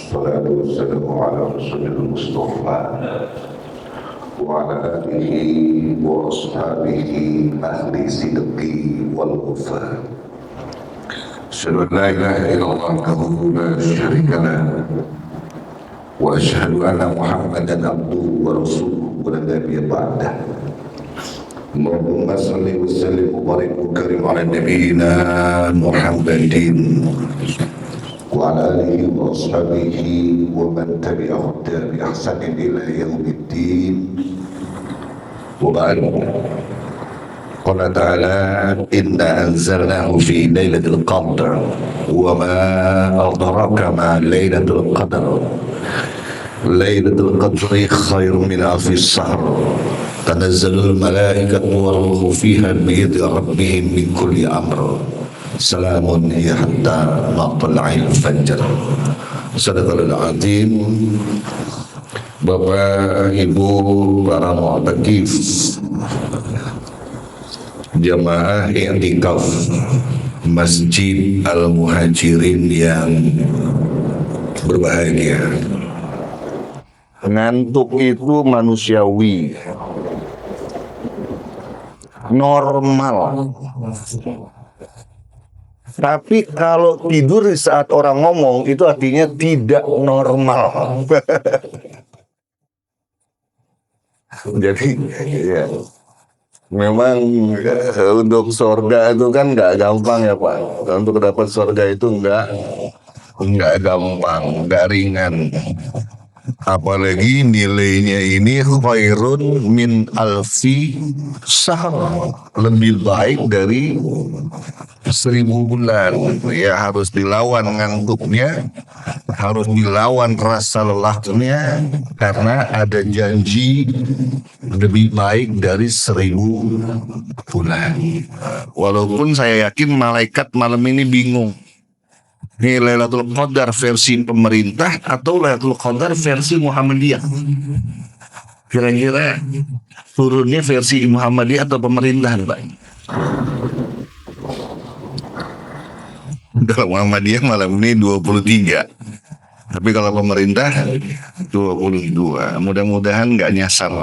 والصلاة والسلام على رسول المصطفى وعلى آله وأصحابه أهل الصدق والوفاء. أشهد أن لا إله إلا الله وحده لا شريك له وأشهد أن محمدا عبده ورسوله ولا نبي بعده. اللهم صل وسلم وبارك وكرم على نبينا محمد وعلى آله وأصحابه ومن تبعهم بإحسان إلى يوم الدين. وبعد، قال تعالى: إنا أنزلناه في ليلة القدر وما أدراك ما ليلة القدر ليلة القدر خير من ألف الشهر تنزل الملائكة والروح فيها بإذن ربهم من كل أمر سلام هي حتى مطلع الفجر. Sadaqallahul azim. Bapak, Ibu, para mu'takif, jamaah i'tikaf Masjid Al-Muhajirin yang berbahagia. Ngantuk itu manusiawi, normal. Tapi kalau tidur di saat orang ngomong itu artinya tidak normal. Jadi ya, memang untuk surga itu kan nggak gampang ya Pak. Untuk dapat surga itu nggak gampang, nggak ringan. Apalagi nilainya ini khairun min alfi syahr, lebih baik dari 1000 bulan. Ya, harus dilawan ngantuknya, harus dilawan rasa lelahnya, karena ada janji lebih baik dari 1000 bulan. Walaupun saya yakin malaikat malam ini bingung, ini Lailatul Qadar versi pemerintah atau Lailatul Qadar versi Muhammadiyah? Kira-kira turunnya versi Muhammadiyah atau pemerintah, Pak? Kalau Muhammadiyah malam ini 23, tapi kalau pemerintah 22. Mudah-mudahan nggak nyasar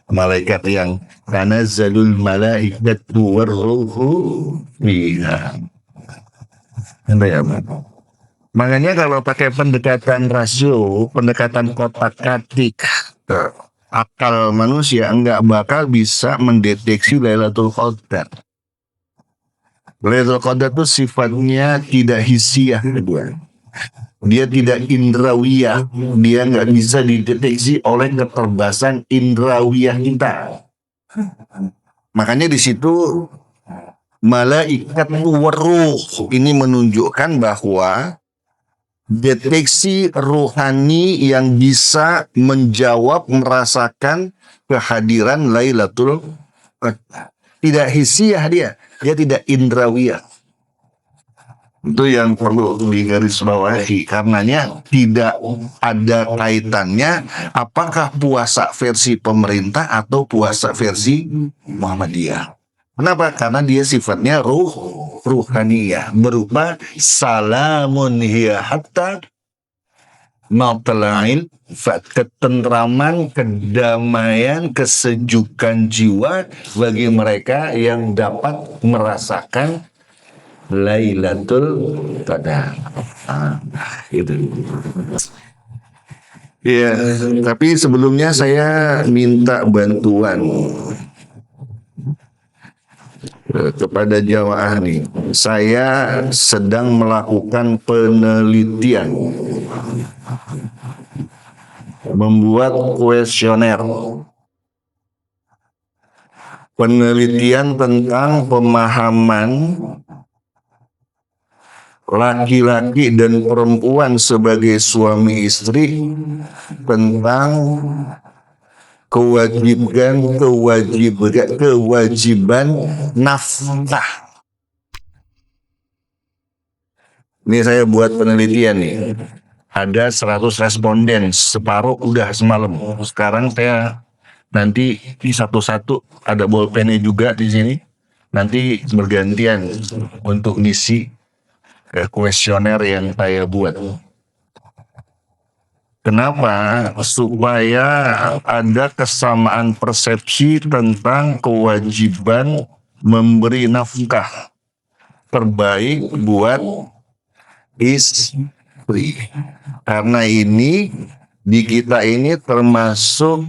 malaikat yang tanazzalul malaikatu warruhu fiha. Makanya kalau pakai pendekatan rasio, pendekatan kotak-katik, akal manusia nggak bakal bisa mendeteksi Lailatul Qadar. Lailatul Qadar itu sifatnya tidak hisiah, dia tidak indrawiyah, dia nggak bisa dideteksi oleh keterbatasan indrawiyah kita. Makanya di situ malaikat waruh ini menunjukkan bahwa deteksi rohani yang bisa menjawab, merasakan kehadiran Lailatul Qadar. Tidak hisiah, dia tidak indrawiyah. Itu yang perlu digarisbawahi. Karenanya tidak ada kaitannya apakah puasa versi pemerintah atau puasa versi Muhammadiyah. Kenapa? Karena dia sifatnya ruhaniyah, berupa salamun hiya hatta matla'il fajr, ketentraman, kedamaian, kesejukan jiwa bagi mereka yang dapat merasakan Lailatul Qadar. Gitu. Ya, tapi sebelumnya saya minta bantuan kepada jamaah nih. Saya sedang melakukan penelitian, membuat kuesioner penelitian tentang pemahaman laki-laki dan perempuan sebagai suami istri tentang kewajiban nafkah. Ini saya buat penelitian nih. Ada 100 responden, separuh udah semalam. Sekarang saya nanti di satu-satu, ada bolpennya juga di sini. Nanti bergantian untuk ngisi kuesioner yang saya buat. Kenapa? Supaya ada kesamaan persepsi tentang kewajiban memberi nafkah terbaik buat istri. Karena ini di kita ini termasuk,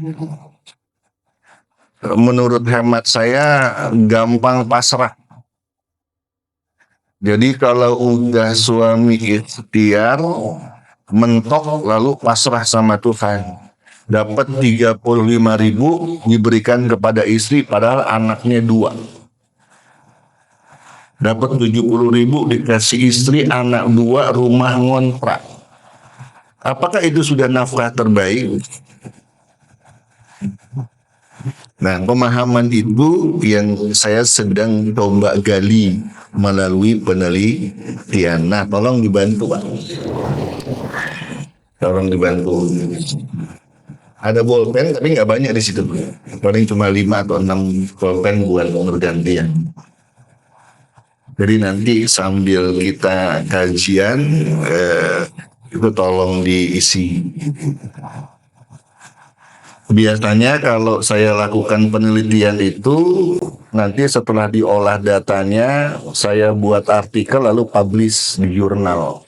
menurut hemat saya, gampang pasrah. Jadi kalau udah suami ikhtiar, mentok lalu pasrah sama Tuhan, dapat 35.000 diberikan kepada istri padahal anaknya 2, dapat 70.000 dikasih istri, anak 2, rumah ngontrak. Apakah itu sudah nafkah terbaik? Nah, pemahaman itu yang saya sedang coba gali melalui penelitian. Nah, tolong dibantu, Pak. Tolong dibantu. Ada bolpen tapi nggak banyak di situ. Paling cuma 5 atau 6 bolpen buat bergantian. Jadi nanti sambil kita kajian, itu tolong diisi. Biasanya kalau saya lakukan penelitian itu, nanti setelah diolah datanya, saya buat artikel lalu publish di jurnal.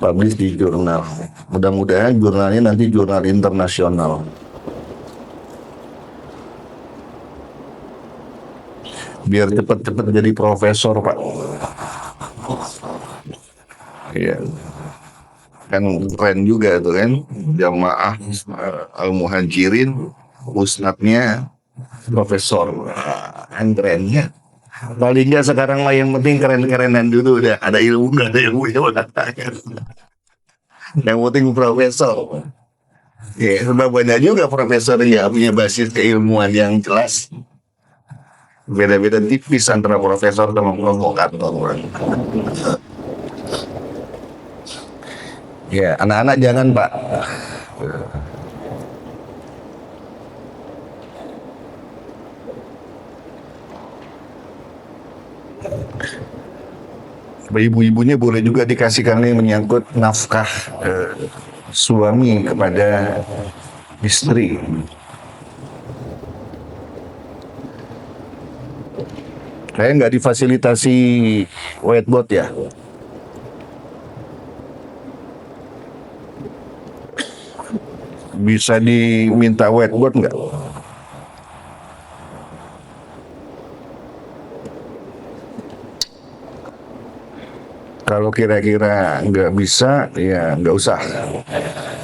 Publish di jurnal. Mudah-mudahan jurnalnya nanti jurnal internasional. Biar cepat-cepat jadi profesor, Pak. Iya. Kan keren juga tuh kan, jamaah al-muhajirin, musnadnya profesor, kan kerennya. Paling nggak sekarang mah yang penting keren-kerenan dulu, udah ada ilmu nggak ada ilmu ya udah. Yang penting profesor. Ya, sudah banyak juga profesor yang punya basis keilmuan yang jelas. Beda-beda tipis antara profesor sama provokator. Ya, anak-anak jangan, Pak. Ibu-ibunya boleh juga dikasihkan yang menyangkut nafkah suami kepada istri. Saya nggak difasilitasi whiteboard ya. Bisa diminta whiteboard nggak? Kalau kira-kira nggak bisa, ya nggak usah.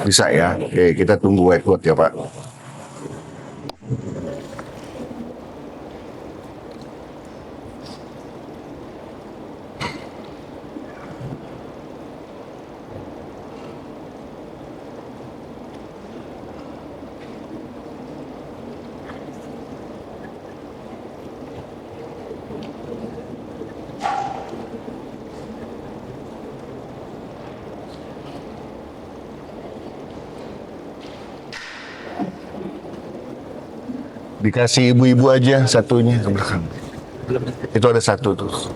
Bisa ya. Oke, kita tunggu whiteboard ya, Pak. Dikasih ibu-ibu aja satunya ke belakang. Itu ada satu tuh.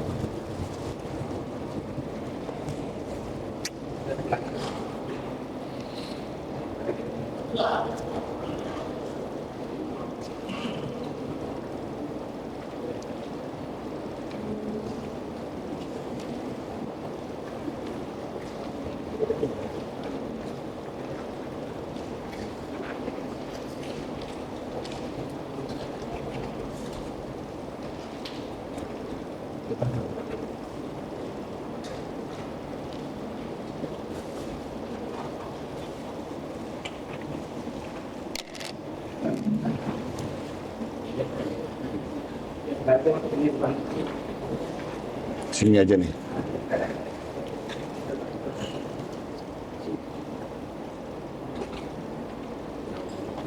Sini aja nih.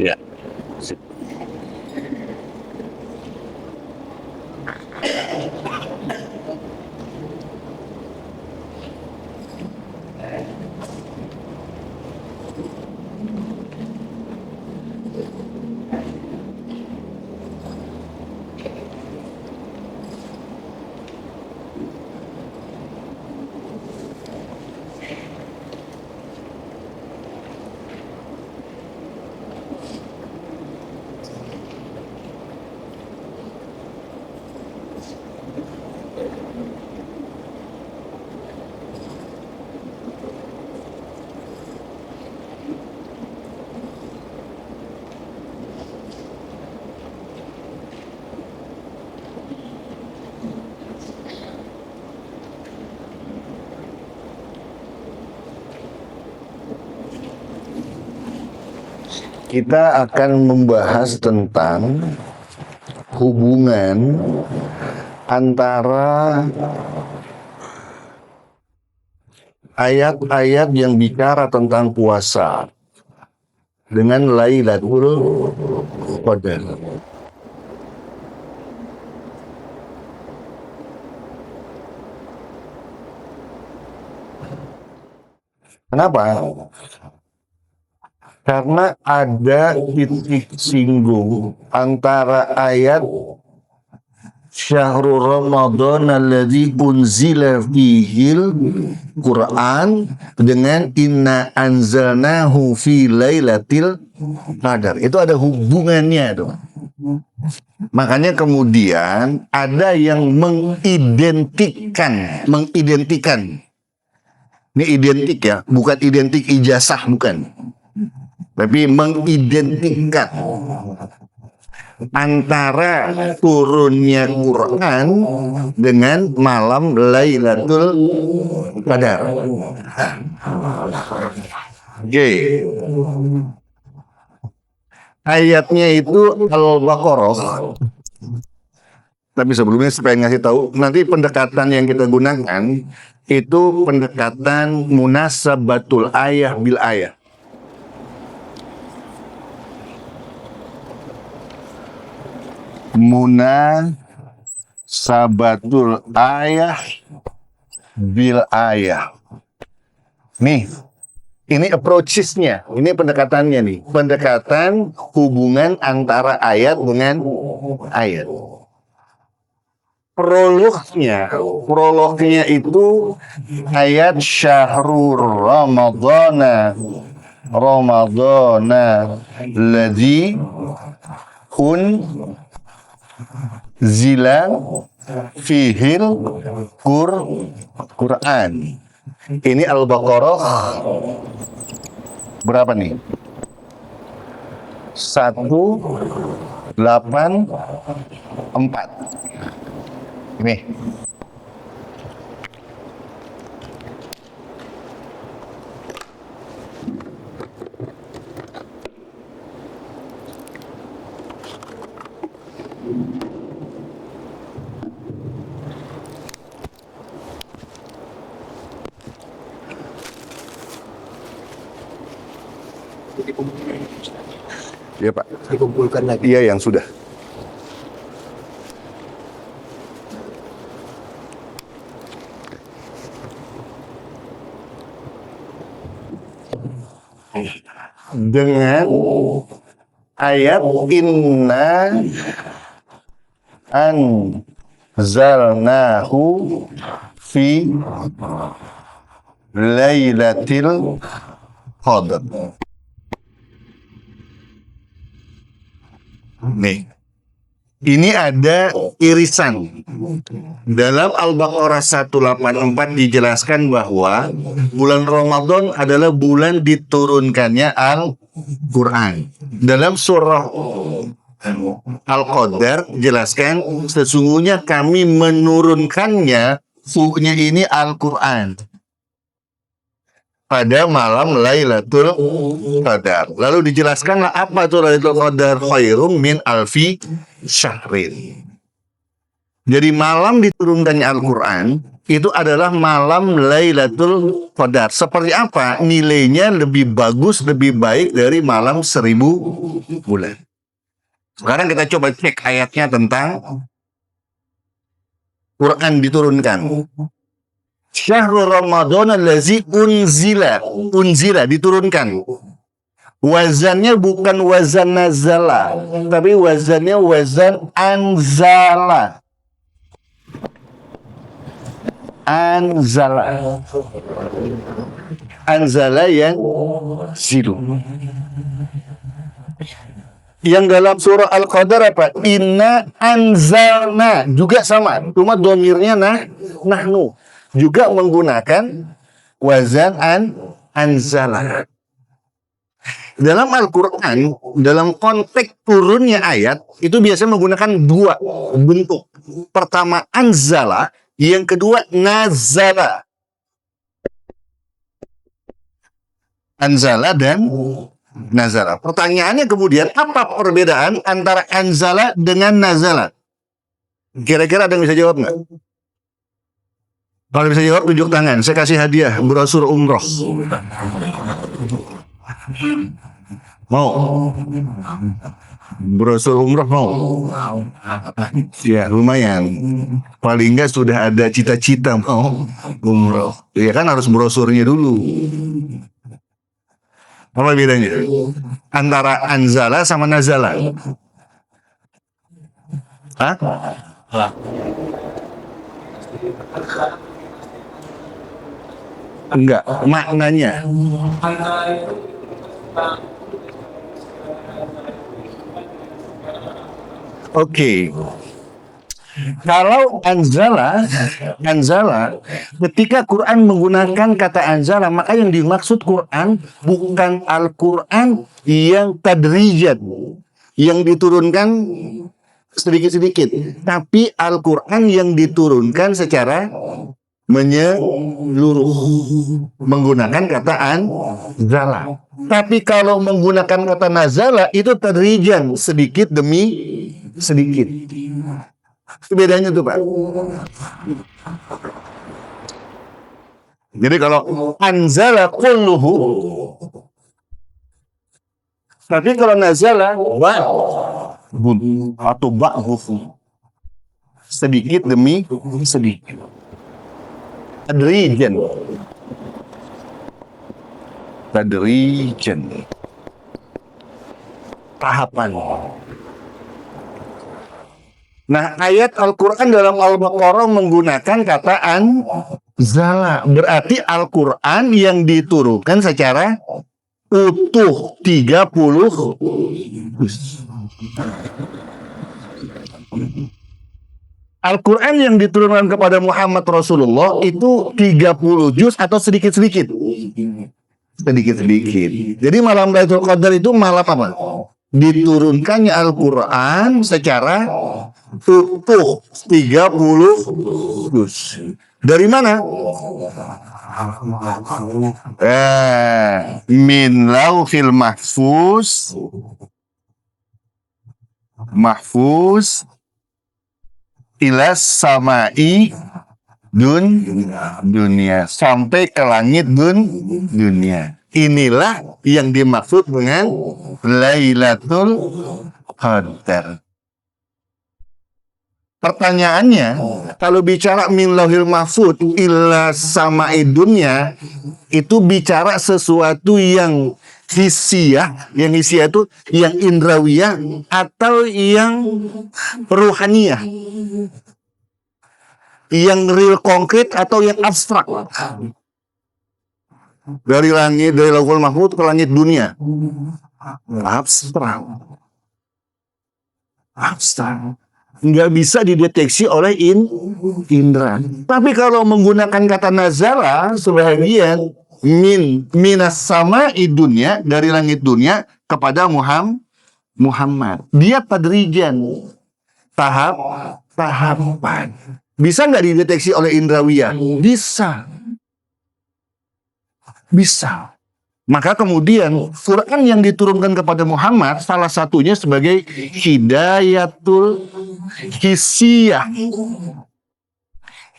Ya. Sip. kita akan membahas tentang hubungan antara ayat-ayat yang bicara tentang puasa dengan Lailatul Qadar. Kenapa? Karena ada titik singgung antara ayat Syahrul Ramadan alladzi unzila fihil Quran dengan inna anzalnahu fi lailatul qadar. Itu ada hubungannya tuh. Makanya kemudian ada yang mengidentikan. Ini identik ya, bukan identik ijazah, bukan. Tapi mengidentikan antara turunnya Quran dengan malam Lailatul Qadar. Oke. Ayatnya itu Al-Baqarah. Tapi sebelumnya saya pengen ngasih tahu, nanti pendekatan yang kita gunakan itu pendekatan munasabatul ayah bil ayah. Munasabatul ayah bil ayah. Nih, ini approaches-nya, ini pendekatannya nih. Pendekatan hubungan antara ayat dengan ayat. Prolognya itu ayat Syahrul Ramadana ladzi unzila fihil Quran. Ini Al-Baqarah berapa nih? 184. Ini. Iya Pak. Dikumpulkan lagi. Iya yang sudah. Dengan ayat inna anzalnahu fi lailatul qadar. Nih, ini ada irisan. Dalam Al-Baqarah 184 dijelaskan bahwa bulan Ramadan adalah bulan diturunkannya Al-Quran. Dalam surah Al-Qadar jelaskan sesungguhnya kami menurunkannya fuhnya ini Al-Quran pada malam Lailatul Qadar. Lalu dijelaskanlah apa itu Lailatul Qadar, khairum min alfi syahrin. Jadi malam diturunkannya Al-Quran itu adalah malam Lailatul Qadar. Seperti apa? Nilainya lebih bagus, lebih baik dari malam 1000 bulan. Sekarang kita coba cek ayatnya tentang Quran diturunkan. Syahrul Ramadan allazi unzila diturunkan. Wazannya bukan wazan nazala, tapi wazannya wazan anzala. Anzala yang zilu. Yang dalam surah Al-Qadar apa? Inna anzalna juga sama, cuma domirnya nahnu. Juga menggunakan wazan anzala. Dalam Al-Quran, dalam konteks turunnya ayat, itu biasanya menggunakan dua bentuk. Pertama anzala, yang kedua nazala. Anzala dan nazala. Pertanyaannya kemudian, apa perbedaan antara anzala dengan nazala? Kira-kira ada yang bisa jawab nggak? Kalau bisa jawab, tunjuk tangan. Saya kasih hadiah brosur umroh. Mau? Brosur umroh mau? Ya lumayan. Paling nggak sudah ada cita-cita mau umroh. Ya kan harus brosurnya dulu. Apa bedanya antara anzala sama nazala? Hah? Enggak, maknanya. Oke. Kalau anzala, ketika Quran menggunakan kata anzala, maka yang dimaksud Quran bukan Al-Quran yang tadrijan, yang diturunkan sedikit-sedikit, tapi Al-Quran yang diturunkan secara menyeluruh menggunakan kata anzala. Tapi kalau menggunakan kata nazala itu tadrijan, sedikit demi sedikit. Itu bedanya tuh Pak. Jadi kalau anzala kulluhu, tapi kalau nazala atau ba'dhuhu, sedikit demi sedikit. Tadrijan. Tahapan. Nah, ayat Al-Quran dalam Al-Baqarah menggunakan kata anzala. Berarti Al-Quran yang diturunkan secara utuh 30 juz. Al-Quran yang diturunkan kepada Muhammad Rasulullah itu 30 juz atau sedikit-sedikit? Sedikit-sedikit. Jadi malam Lailatul Qadar itu malam apa? Diturunkannya Al-Quran secara utuh 30 juz. Dari mana? Min lauhil mahfuz ilas samai dunia, sampai ke langit dunia. Inilah yang dimaksud dengan Lailatul Qadar. Pertanyaannya, kalau bicara min lauhil mahfuz ila samai dunia, itu bicara sesuatu yang hissiyah, yang hissiyah itu yang indrawiyah atau yang ruhaniyah, yang real konkret atau yang abstrak. Dari langit, dari lauhul mahfuz ke langit dunia, abstrak. Nggak bisa dideteksi oleh indra. Tapi kalau menggunakan kata nazala, sebagian minas sama dunia, dari langit dunia kepada Muhammad, dia tadrijan, tahapan. Bisa nggak dideteksi oleh indrawiyah? Bisa. Maka kemudian Quran yang diturunkan kepada Muhammad salah satunya sebagai hidayatul hissiyah,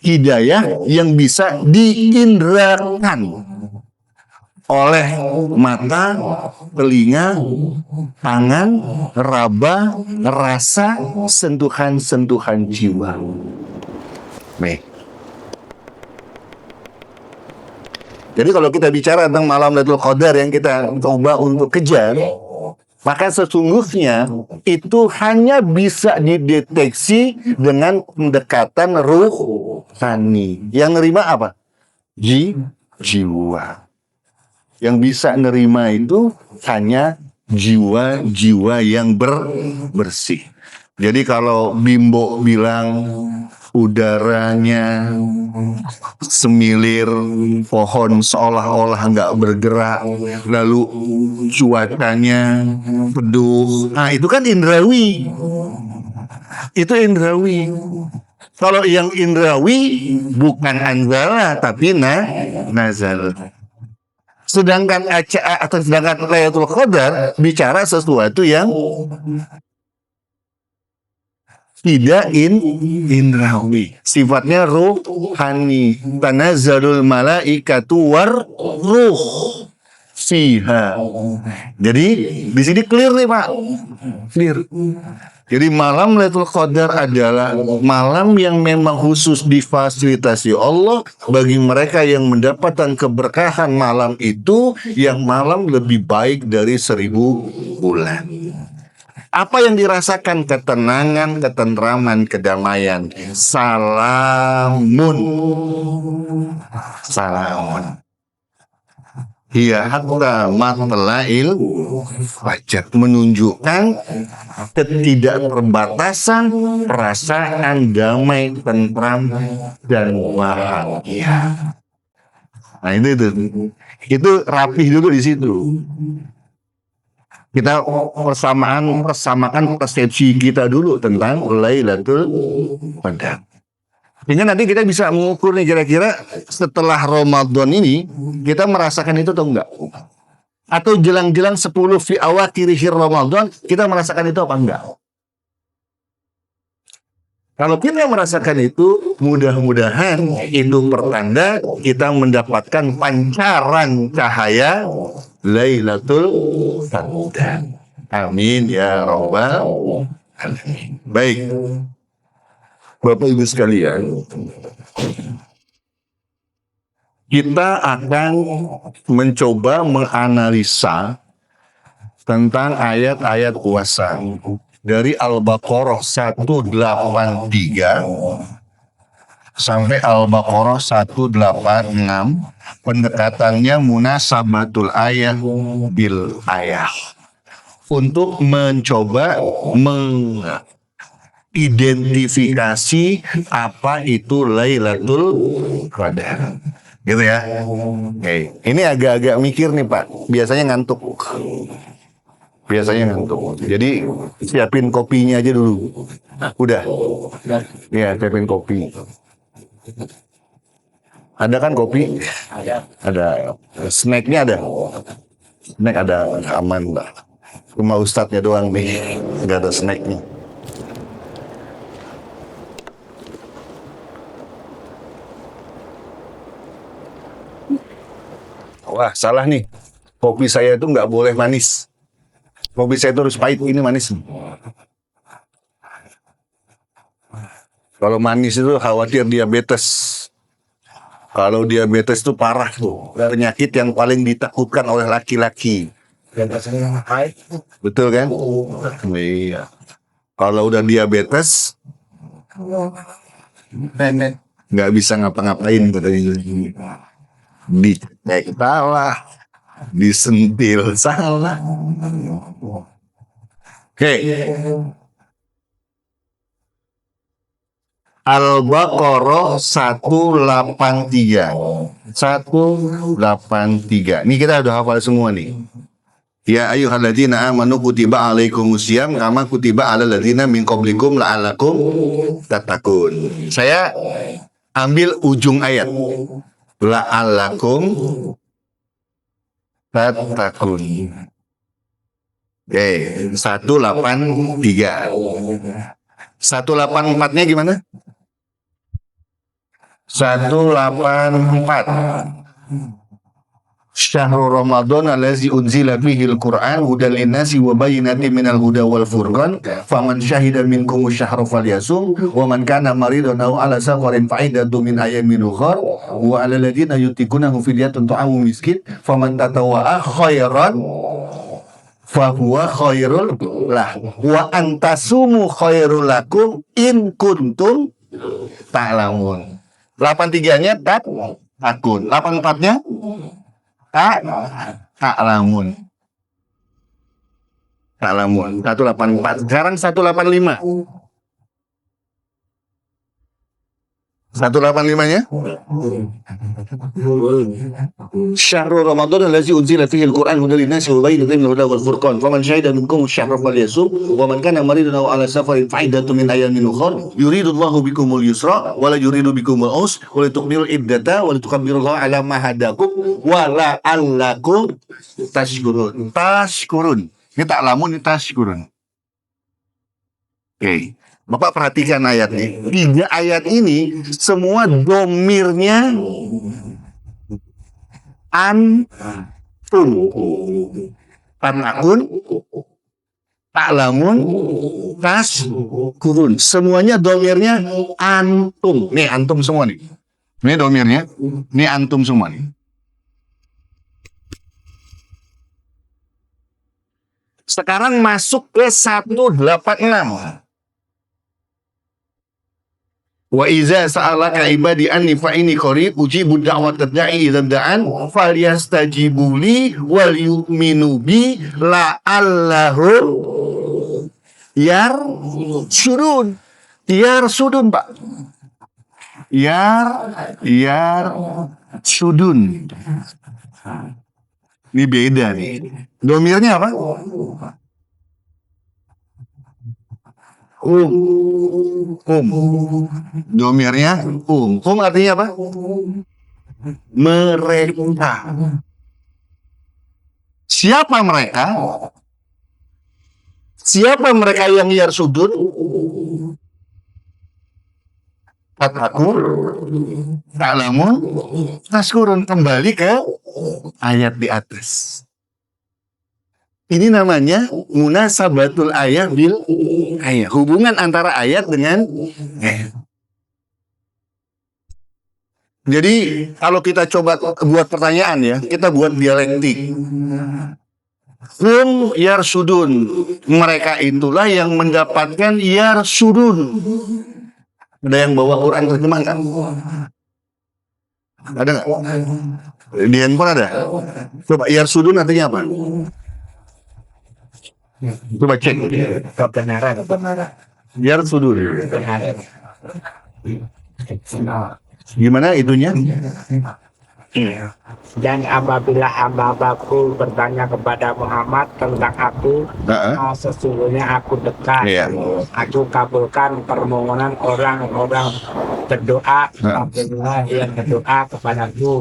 hidayah yang bisa diindrakan oleh mata, telinga, tangan, raba, rasa, sentuhan-sentuhan jiwa. Baik. Jadi kalau kita bicara tentang malam Lailatul Qadar yang kita coba untuk kejar, maka sesungguhnya itu hanya bisa dideteksi dengan pendekatan ruhani. Yang nerima apa? Jiwa. Yang bisa nerima itu hanya jiwa-jiwa yang bersih. Jadi kalau Bimbo bilang udaranya semilir pohon seolah-olah nggak bergerak, lalu cuacanya teduh, nah itu kan indrawi. Itu indrawi. Kalau yang indrawi bukan anzala tapi nazal. Sedangkan Lailatul Qadar bicara sesuatu yang tidak indrawi, sifatnya ruhani. Tanazzalul malaikatu war ruh fiha. Jadi di sini clear nih Pak, clear. Jadi malam Lailatul Qadar adalah malam yang memang khusus difasilitasi Allah bagi mereka yang mendapatkan keberkahan malam itu, yang malam lebih baik dari 1000 bulan. Apa yang dirasakan? Ketenangan, ketentraman, kedamaian. Salamun. Salamun. Hiya hatta matla'il fajar, menunjukkan ketidakterbatasan perasaan damai, tentram, dan bahagia. Nah itu rapih dulu di situ. Kita persamakan persepsi kita dulu tentang Lailatul Qadar. Sehingga nanti kita bisa mengukur nih, kira-kira setelah Ramadan ini kita merasakan itu atau enggak? Atau jelang-jelang 10 fi awakhir Ramadan kita merasakan itu apa enggak? Kalau kita merasakan itu, mudah-mudahan itu pertanda kita mendapatkan pancaran cahaya Lailatul Qadar. Amin ya rabbal alamin. Baik, Bapak Ibu sekalian, kita akan mencoba menganalisa tentang ayat-ayat puasa dari Al-Baqarah 183 sampai Al-Baqarah 186. Pendekatannya munasabatul ayat bil ayat, untuk mencoba mengidentifikasi apa itu Lailatul Qadar. Gitu ya. Oke. Ini agak-agak mikir nih Pak. Biasanya ngantuk. Jadi siapin kopinya aja dulu. Udah. Ya, siapin kopi. Ada kan kopi? Ada. Snacknya ada. Snack ada, aman lah. Cuma ustadznya doang nih, nggak ada snacknya. Wah, salah nih. Kopi saya itu nggak boleh manis. Kopi saya itu harus pahit, ini manis. Kalau manis itu khawatir diabetes. Kalau diabetes itu parah tuh. Penyakit yang paling ditakutkan oleh laki-laki. Betul kan? Iya. Kalau udah diabetes, nggak bisa ngapa-ngapain katanya. Dicek salah, disentil salah. Oke. Al-Baqarah 183. 183. Ini kita udah hafal semua nih. Ya ayyuhalladzina amanu kutiba alaikumusiyam kama kutiba alal ladzina min qablikum la'allakum tattaqun. Saya ambil ujung ayat. La'allakum tattaqun. Oke, 183. 184-nya gimana? 184. Syahrul Ramadan allazi unzila fihil Qur'an hudan linnasi wa bayyinatin minal huda wal furqan faman syahida minkum syahra falyasum wa man kana maridan aw ala safarin fa iddatun min ayyamin ukhra wa 'alal ladzina yutiqunahu fidyatun ta'amu miskin faman tatawwa'a khairan fa huwa khairul lah wa antasumu khairul lakum in kuntum ta'lamun. 83-nya takun. 84-nya ta'lamun. 184. Sekarang 185. 185-nya. Syahrul Ramadan allazi unzila fihi al-Qur'an hudan lin-nasi wa bayyinatin minal huda wal furqan. Faman syahida minkum asy-syahra falyasum wa man kana maridan aw 'ala safarin fa'iddatun min ayyamin ukhra. Yuridullahu bikumul yusra wa la yuridu bikumul usra wa litukmilul iddata wa litukabbirullaha 'ala ma hadakum wa la'allakum tashkurun. Tashkurun. Ini tak lamun, ini tashkurun. Oke. Bapak perhatikan ayat ini. 3 ayat ini semua domirnya antum. Tanakun, ta'lamun, taskurun. Semuanya domirnya antum. Nih antum semua nih. Ini domirnya. Ini antum semua nih. Sekarang masuk ke 186. Wa iza sa'alaka ibadi anni fa inni qarib ujibu da'watad da'i idza da'an falyastajibu li wal yu'minu bi la'allahum yarshudun. Yarsudun, Pak. Yarsudun. Ini beda nih. Domirnya apa? Domirnya artinya apa? Mereka. Siapa mereka? Siapa mereka yang yarsudun? Kataku, ta'lamun, taskurun. Kembali ke ayat di atas. Ini namanya munasabatul ayat bil ayat. Hubungan antara ayat dengan ayat. Jadi kalau kita coba buat pertanyaan ya, kita buat dialektik. Hum yarsudun. Mereka itulah yang mendapatkan yarsudun. Ada yang bawa Quran terjemahan kan? Ada nggak? Di handphone ada? Coba yarsudun artinya apa? Coba cek. Kebenaran. Biar sudut. Gimana itunya? Dan apabila hamba-hambaku bertanya kepada Muhammad tentang aku, sesungguhnya aku dekat. Aku kabulkan permohonan orang-orang berdoa apabila yang berdoa kepadaku.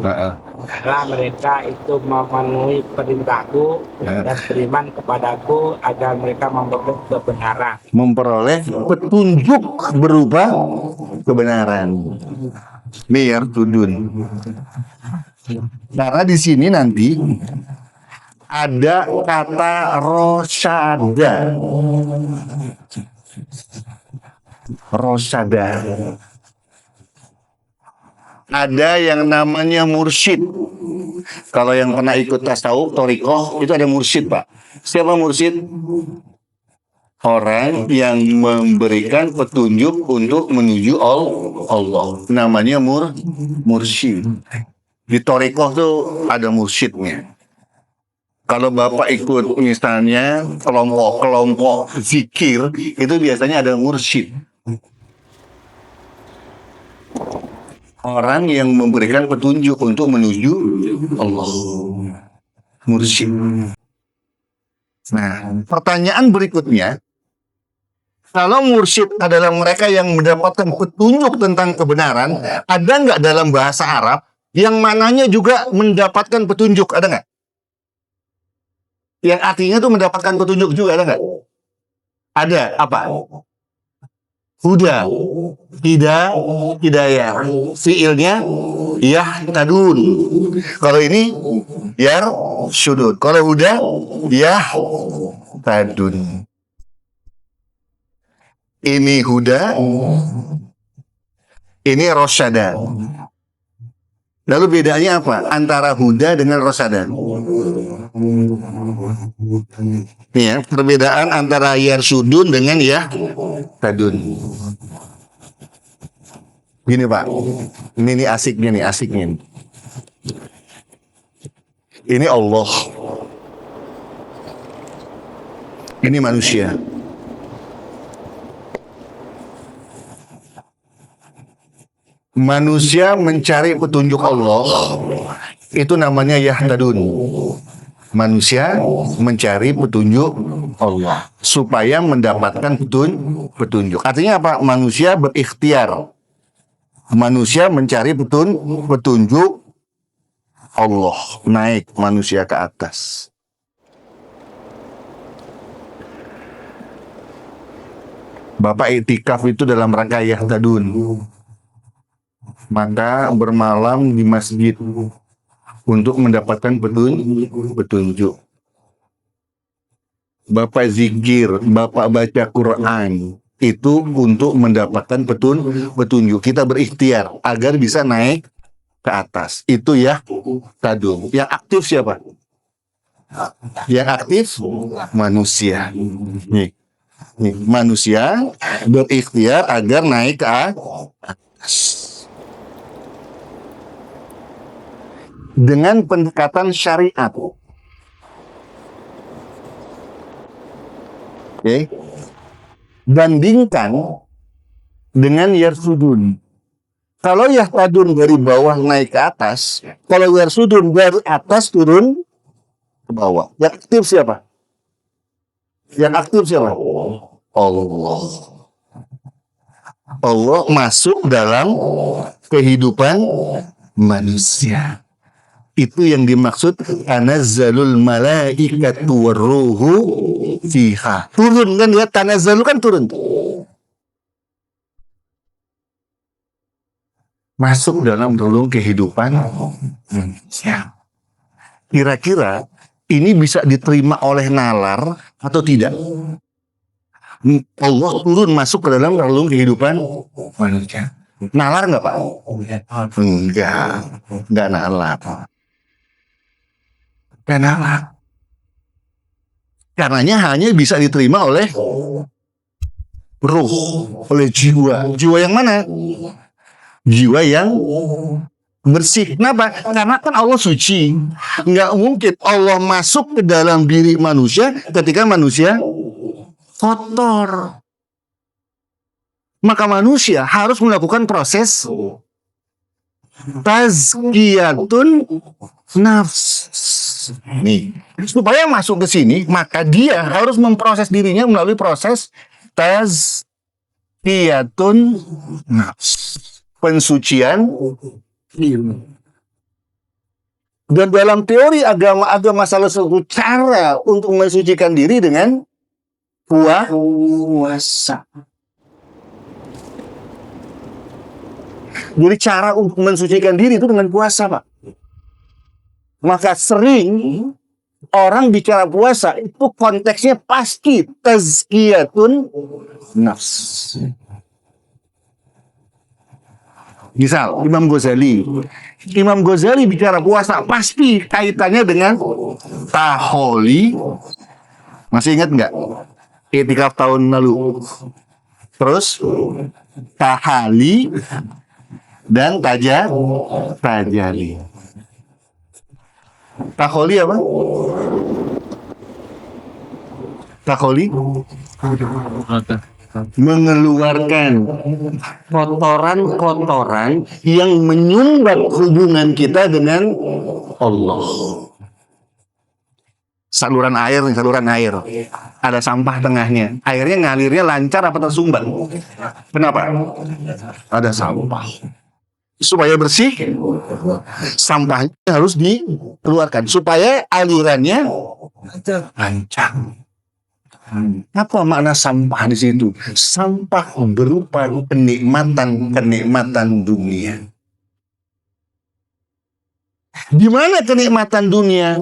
Karena mereka itu memenuhi perintahku dan beriman kepadaku agar mereka memperoleh kebenaran. Memperoleh petunjuk berupa kebenaran. Biar tudun. Karena di sini nanti ada kata rosyada. Rosyada. Ada yang namanya mursyid. Kalau yang pernah ikut tasawuf, thariqah, itu ada mursyid, Pak. Siapa mursyid? Orang yang memberikan petunjuk untuk menuju Allah. Namanya mursyid. Di thariqah tuh ada mursyidnya. Kalau Bapak ikut misalnya kelompok-kelompok zikir, itu biasanya ada mursyid. Orang yang memberikan petunjuk untuk menuju Allah. Mursyid. Nah, pertanyaan berikutnya, kalau mursyid adalah mereka yang mendapatkan petunjuk tentang kebenaran, ada nggak dalam bahasa Arab yang mananya juga mendapatkan petunjuk? Ada nggak? Yang artinya tuh mendapatkan petunjuk juga, ada nggak? Ada. Apa? Huda, hidayah. Fiilnya yahtadun. Kalau ini yarsyudun. Kalau huda yahtadun. Ini huda, ini rosyada. Lalu bedanya apa antara huda dengan rosyada? Ini ya, perbedaan antara yarsudun dengan yahtadun. Gini Pak, ini asiknya nih. Ini Allah, ini manusia. manusia mencari petunjuk Allah, itu namanya yahtadun. Manusia mencari petunjuk Allah supaya mendapatkan petunjuk. Artinya apa? Manusia berikhtiar. Manusia mencari petunjuk Allah, naik manusia ke atas. Bapak iktikaf itu dalam rangka yahtadun. Maka bermalam di masjid untuk mendapatkan petunjuk. Bapak zikir, Bapak baca Quran, itu untuk mendapatkan petunjuk. Kita berikhtiar agar bisa naik ke atas. Itu ya tadun. Yang aktif siapa? Yang aktif manusia. Nih, manusia berikhtiar agar naik ke atas. Dengan pendekatan syariat. Oke. Bandingkan dengan yarsudun. Kalau yahtadun dari bawah naik ke atas, kalau yarsudun dari atas turun ke bawah. Yang aktif siapa? Yang aktif siapa? Allah. Allah masuk dalam kehidupan manusia. Itu yang dimaksud tanazzalul malaikatu warruhu fiha. Turun kan dia, tanazzalu kan turun. Masuk dalam relung kehidupan manusia. Kira-kira ini bisa diterima oleh nalar atau tidak? Allah turun masuk ke dalam relung kehidupan manusia. Nalar nggak Pak? Enggak nalar. Nalar. Karenanya hanya bisa diterima oleh ruh, oleh jiwa. Jiwa yang mana? Jiwa yang bersih. Kenapa? Karena kan Allah suci. Nggak mungkin Allah masuk ke dalam diri manusia ketika manusia kotor. Maka manusia harus melakukan proses tazkiyatun nafs. Nih, supaya masuk ke sini, maka dia harus memproses dirinya melalui proses tazkiyatun nafs. Pensucian ilmu. Dan dalam teori agama ada masalah satu cara untuk mensucikan diri dengan puasa. Jadi cara untuk mensucikan diri itu dengan puasa, Pak. Maka sering orang bicara puasa itu konteksnya pasti tazkiyatun nafs. Misal Imam Ghazali bicara puasa pasti kaitannya dengan taholi. Masih ingat nggak? Iktikaf tahun lalu. Terus tahali dan tajali. Taholi apa? Taholi mengeluarkan kotoran-kotoran yang menyumbat hubungan kita dengan Allah. Saluran air. Ada sampah tengahnya. Airnya ngalirnya lancar apa tersumbat? Kenapa? Ada sampah. Supaya bersih, sampahnya harus dikeluarkan. Supaya alirannya lancar. Apa makna sampah di situ? Sampah berupa kenikmatan dunia. Di mana kenikmatan dunia?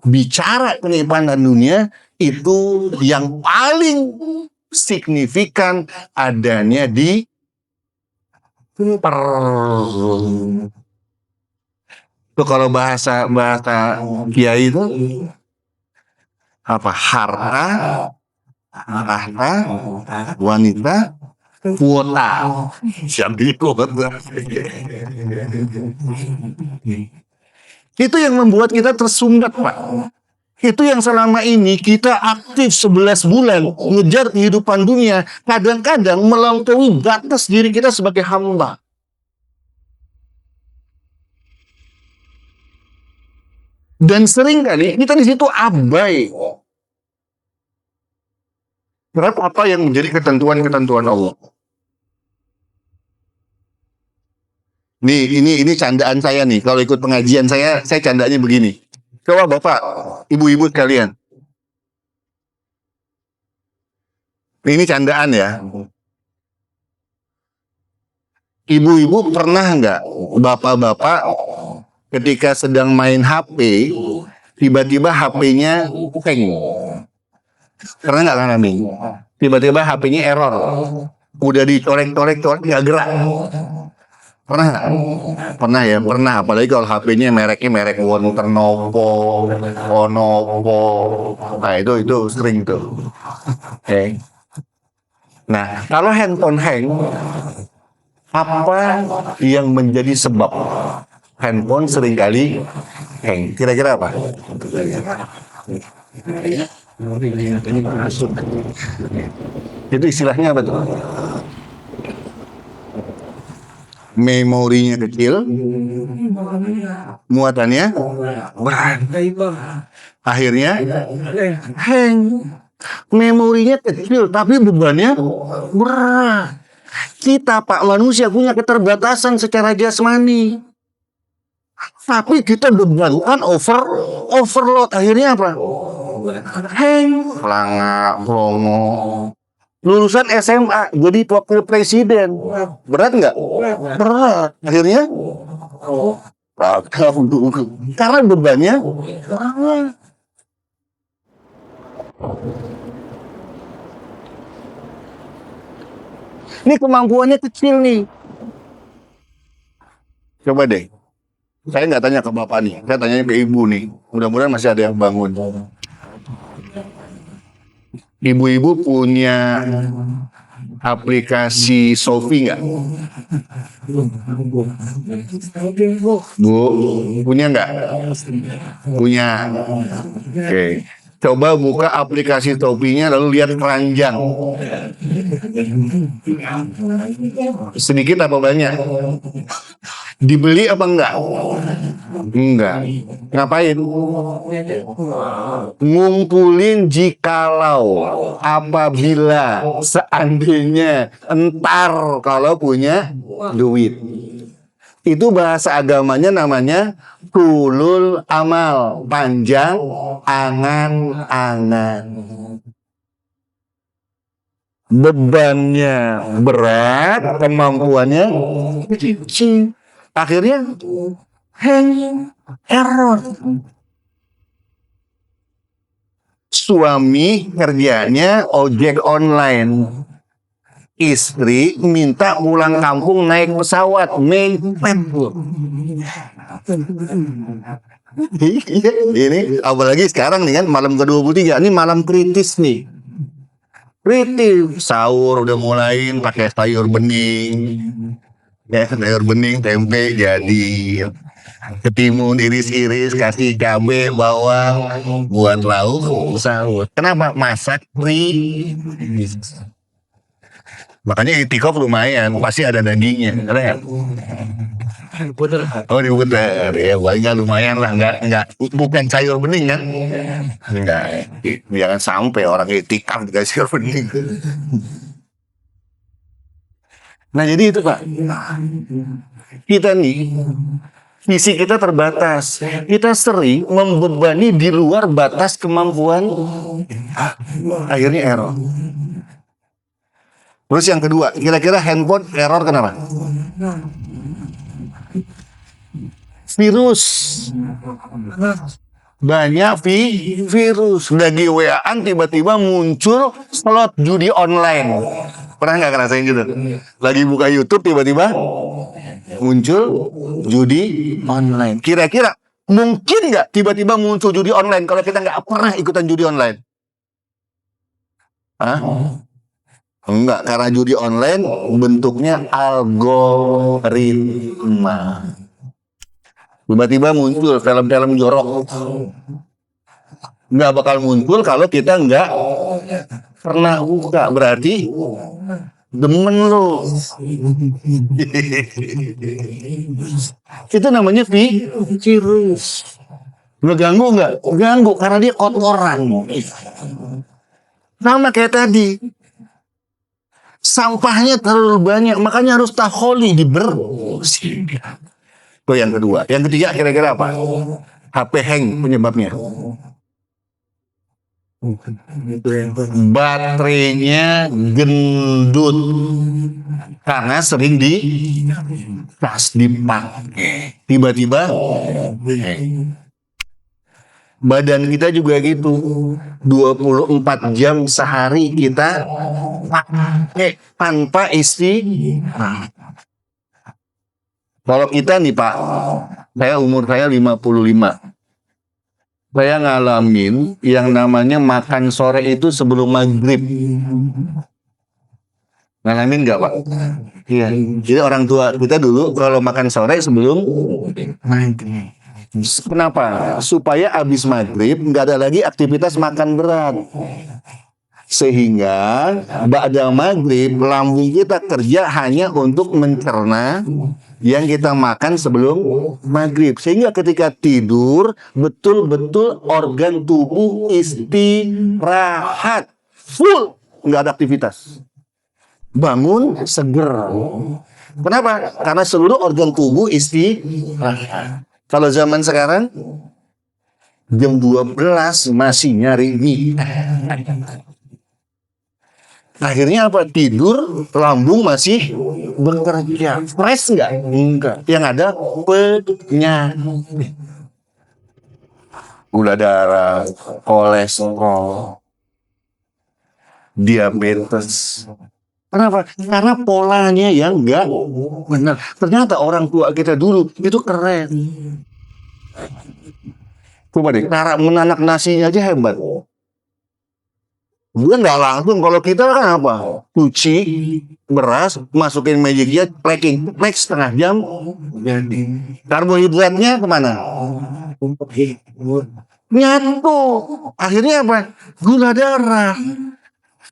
Bicara kenikmatan dunia itu yang paling signifikan adanya di itu kalau bahasa kiai itu apa? Harta, wanita, kuota. Itu yang membuat kita tersumbat, Pak. Itu yang selama ini kita aktif 11 bulan ngejar kehidupan dunia, kadang-kadang melampaui batas diri kita sebagai hamba. Dan sering kali kita di situ abai terhadap apa yang menjadi ketentuan-ketentuan Allah. Nih, ini candaan saya nih. Kalau ikut pengajian saya candanya begini. Coba Bapak, Ibu-ibu sekalian. Ini candaan ya. Ibu-ibu pernah nggak bapak-bapak ketika sedang main HP, tiba-tiba HP-nya hang? Pernah nggak kan Ami? Tiba-tiba HP-nya error. Udah dicolek-colek nggak gerak. Pernah nggak? Pernah ya, pernah. Apalagi kalau HP-nya mereknya merek Lenovo, Lenovo. Nah itu sering tuh. Oke. Nah kalau handphone hang, apa yang menjadi sebab handphone seringkali hang? Kira-kira apa? Itu istilahnya apa tuh? Memorinya kecil, muatannya berat, akhirnya hang. Memorinya kecil tapi bebannya berat. Kita Pak manusia punya keterbatasan secara jasmani, tapi kita bebankan overload, akhirnya apa? Hang, pelangak, promo. Lulusan SMA jadi wakil presiden, berat nggak? Berat. Akhirnya karena bebannya berat. Ini kemampuannya kecil nih. Coba deh, saya nggak tanya ke Bapak nih, saya tanya ke Ibu nih. Mudah-mudahan masih ada yang bangun. Ibu-ibu punya aplikasi Sofi nggak? Bu, punya nggak? Punya. Oke. Coba buka aplikasi Sofi-nya lalu lihat keranjang. Sedikit apa banyak? Dibeli apa enggak? Enggak. Ngapain? Ngumpulin jikalau, apabila, seandainya, entar kalau punya duit. Itu bahasa agamanya namanya tulul amal, panjang angan-angan. Bebannya berat, kemampuannya kecil. Akhirnya hang, error. Suami kerjanya ojek online, istri minta pulang kampung naik pesawat, mepet. Ini apalagi sekarang nih kan malam ke-23, ini malam kritis nih. Kritis, sahur udah mulain pakai sayur bening. Ya, sayur bening, tempe jadi. Ketimun iris-iris, kasih cabai, bawang, buat lauk, sahur. Kenapa? Masak makanya itikaf lumayan, pasti ada dagingnya. Keren. Oh, diputer. Ya, paling lumayan lah, enggak bukan sayur bening kan? Enggak. Jangan sampai orang itikaf dikasih sayur bening. Nah, jadi itu Pak. Kita nih visi kita terbatas. Kita sering membebani di luar batas kemampuan. Akhirnya error. Terus yang kedua, kira-kira handphone error kenapa? Virus. Banyak virus. Lagi WA-an tiba-tiba muncul slot judi online. Pernah nggak ngerasain gitu? Lagi buka YouTube tiba-tiba muncul judi online. Kira-kira mungkin nggak tiba-tiba muncul judi online kalau kita nggak pernah ikutan judi online? Hah? Enggak, karena judi online bentuknya algoritma. Tiba-tiba muncul film-film jorok. Nggak bakal muncul kalau kita nggak pernah buka. Berarti demen lo. Itu namanya virus. Ngeganggu nggak? Ganggu karena dia kotoran. Sama kayak tadi. Sampahnya terlalu banyak, makanya harus taholi, dibersihkan. Itu yang kedua. Yang ketiga kira-kira apa? HP hang penyebabnya. Baterainya gendut karena sering dipakai. Tiba-tiba badan kita juga gitu. 24 jam sehari kita pakai tanpa istirahat. Kalau kita nih Pak, umur saya 55. Saya ngalamin yang namanya makan sore itu sebelum maghrib. Ngalamin nggak Pak? Iya. Jadi orang tua kita dulu kalau makan sore sebelum maghrib. Kenapa? Supaya habis maghrib nggak ada lagi aktivitas makan berat. Sehingga ba'da maghrib lambung kita kerja hanya untuk mencerna yang kita makan sebelum maghrib. Sehingga ketika tidur betul-betul organ tubuh istirahat full, nggak ada aktivitas. Bangun seger. Kenapa? Karena seluruh organ tubuh istirahat. Kalau zaman sekarang jam 12 masih nyari mie. Akhirnya apa? Tidur, lambung masih bekerja. Stres nggak? Enggak. Yang ada penyakit. Gula darah, kolesterol, diabetes. Kenapa? Karena polanya yang nggak benar. Ternyata orang tua kita dulu itu keren. Coba deh, cara menanak nasinya aja hebat. Bukan nggak langsung. Kalau kita kan apa? Cuci beras, masukin magic jet, packing, setengah jam. Karbohidratnya kemana? Nyatu. Akhirnya apa? Gula darah.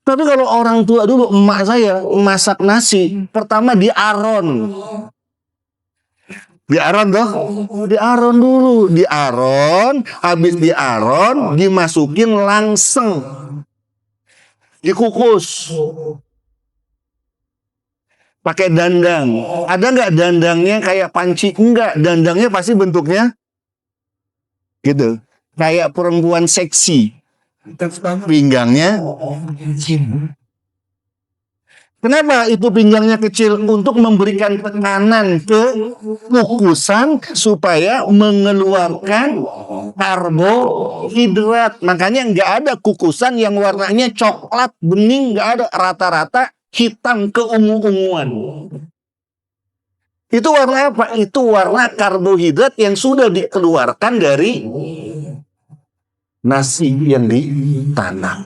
Tapi kalau orang tua dulu, emak saya masak nasi, pertama diaron. Diaron dong? Diaron dulu. Diaron, habis diaron, dimasukin langseng. Dikukus. Pakai dandang. Ada nggak dandangnya kayak panci? Enggak. Dandangnya pasti bentuknya gitu. Kayak perempuan seksi. Pinggangnya kecil. Kenapa itu pinggangnya kecil? Untuk memberikan tekanan ke kukusan supaya mengeluarkan karbohidrat. Makanya nggak ada kukusan yang warnanya coklat bening, nggak ada. Rata-rata hitam keungu-unguan. Itu warna apa? Itu warna karbohidrat yang sudah dikeluarkan dari nasi yang ditanam.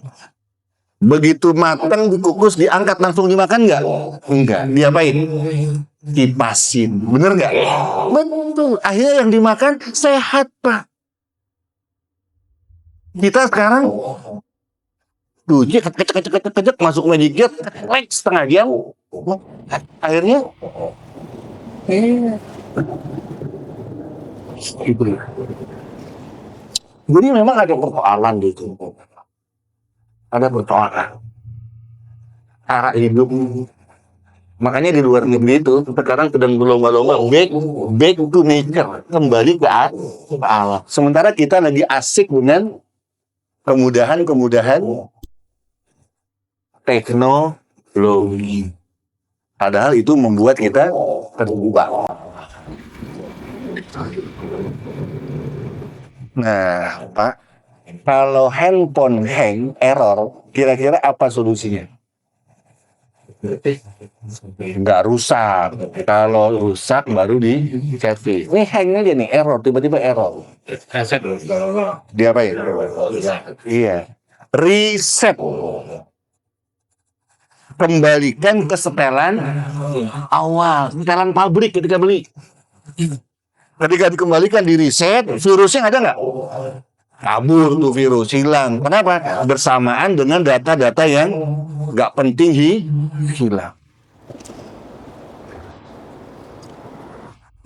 Begitu matang dikukus, diangkat langsung dimakan nggak? Enggak. Diapain? Kipasin. Bener nggak? Betul. Akhirnya yang dimakan sehat Pak. Kita sekarang cuci, kecek, masuk magic jet, setengah jam. Akhirnya gitu. Jadi memang ada persoalan gitu. Ada persoalan cara hidup. Makanya di luar negeri itu sekarang sedang berlomba-lomba back to nature, kembali ke alam. Sementara kita lagi asik dengan kemudahan teknologi. Padahal itu membuat kita terjebak. Nah, Pak, kalau handphone hang, error, kira-kira apa solusinya? Nggak rusak. Kalau rusak baru di service. Ini hang aja nih, error, tiba-tiba error. Diapain? Iya. Reset. Kembalikan ke setelan awal, setelan pabrik ketika beli. Ketika dikembalikan di reset, virusnya ada nggak? Kabur tuh virus, hilang. Kenapa? Bersamaan dengan data-data yang nggak penting hilang.